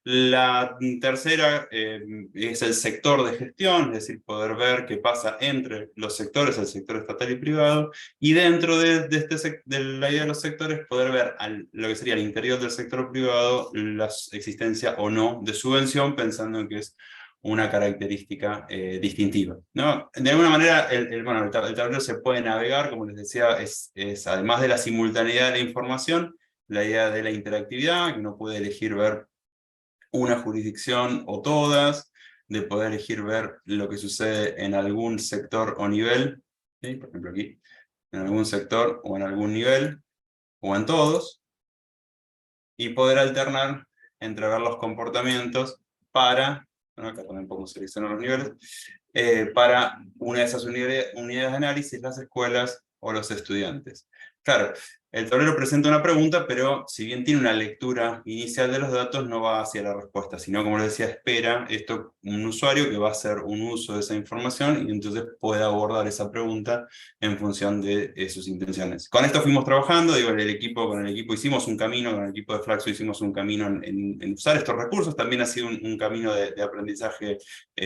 La tercera es el sector de gestión, es decir, poder ver qué pasa entre los sectores, el sector estatal y privado, y dentro de la idea de los sectores, poder ver lo que sería el interior del sector privado, la existencia o no de subvención, pensando en que es una característica distintiva, ¿no? De alguna manera, el tablero se puede navegar, como les decía, es además de la simultaneidad de la información, la idea de la interactividad, que uno puede elegir ver una jurisdicción o todas, de poder elegir ver lo que sucede en algún sector o nivel, ¿sí? Por ejemplo aquí, en algún sector o en algún nivel, o en todos, y poder alternar entre ver los comportamientos para, bueno, acá también podemos seleccionar los niveles, para una de esas unidades de análisis, las escuelas o los estudiantes. Claro, el tablero presenta una pregunta, pero si bien tiene una lectura inicial de los datos, no va hacia la respuesta, sino, como les decía, espera un usuario que va a hacer un uso de esa información y entonces puede abordar esa pregunta en función de sus intenciones. Con esto fuimos trabajando, digo, con el equipo hicimos un camino, con el equipo de Flaxo hicimos un camino en usar estos recursos, también ha sido un camino de aprendizaje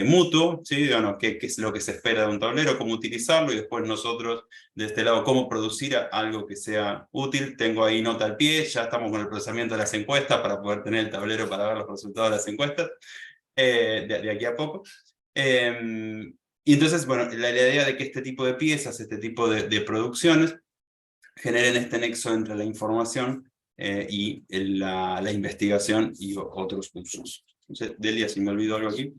mutuo, ¿sí? Bueno, qué es lo que se espera de un tablero, cómo utilizarlo, y después nosotros, de este lado, cómo producir algo que sea útil. Tengo ahí nota al pie, ya estamos con el procesamiento de las encuestas para poder tener el tablero para ver los resultados de las encuestas, de aquí a poco. Y entonces, bueno, la idea de que este tipo de piezas, este tipo de producciones, generen este nexo entre la información y la investigación y otros usos. Entonces, Delia, si me olvido algo aquí.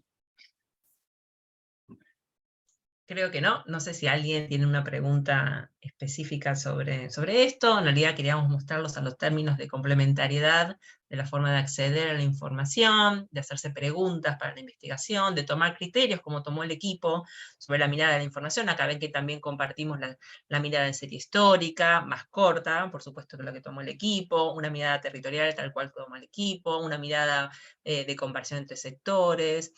Creo que no. No sé si alguien tiene una pregunta específica sobre esto. En realidad queríamos mostrarlos a los términos de complementariedad, de la forma de acceder a la información, de hacerse preguntas para la investigación, de tomar criterios como tomó el equipo sobre la mirada de la información. Acá ven que también compartimos la mirada en serie histórica, más corta, por supuesto que lo que tomó el equipo, una mirada territorial tal cual tomó el equipo, una mirada de comparación entre sectores,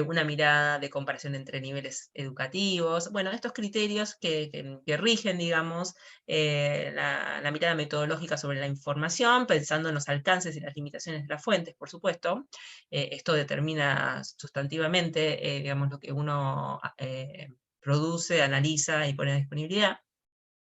una mirada de comparación entre niveles educativos. Bueno, estos criterios que rigen, digamos, la mirada metodológica sobre la información, pensando en los alcances y las limitaciones de las fuentes, por supuesto. Esto determina sustantivamente, digamos, lo que uno produce, analiza y pone a disponibilidad,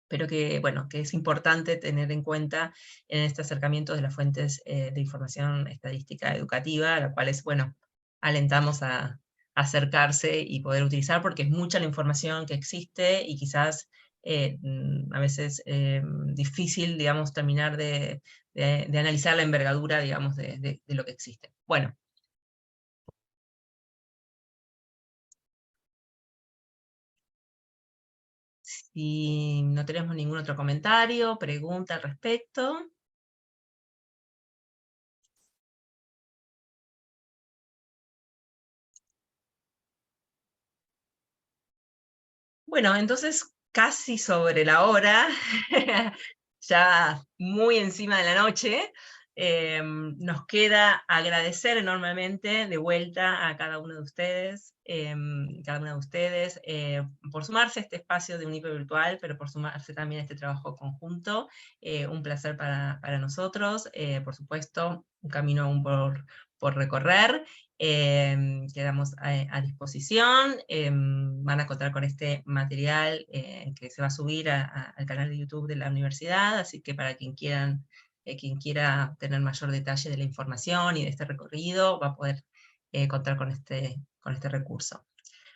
pero que, bueno, que es importante tener en cuenta en este acercamiento de las fuentes de información estadística educativa, la cual es, bueno, alentamos a acercarse y poder utilizar, porque es mucha la información que existe y quizás a veces difícil, digamos, terminar de analizar la envergadura, digamos, de lo que existe. Bueno. Si no tenemos ningún otro comentario, pregunta al respecto. Bueno, entonces casi sobre la hora, ya muy encima de la noche, nos queda agradecer enormemente de vuelta a cada uno de ustedes, por sumarse a este espacio de UNIPE virtual, pero por sumarse también a este trabajo conjunto. Un placer para nosotros, por supuesto, un camino aún por recorrer. Quedamos a disposición, van a contar con este material que se va a subir al canal de YouTube de la universidad, así que para quien quiera tener mayor detalle de la información y de este recorrido, va a poder contar con este recurso.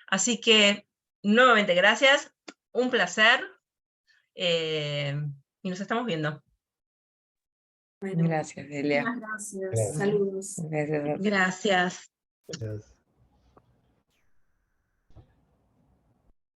Así que, nuevamente gracias, un placer, y nos estamos viendo. Bueno, Gracias, Delia. muchas gracias. Gracias. Saludos. Gracias. Gracias. Gracias.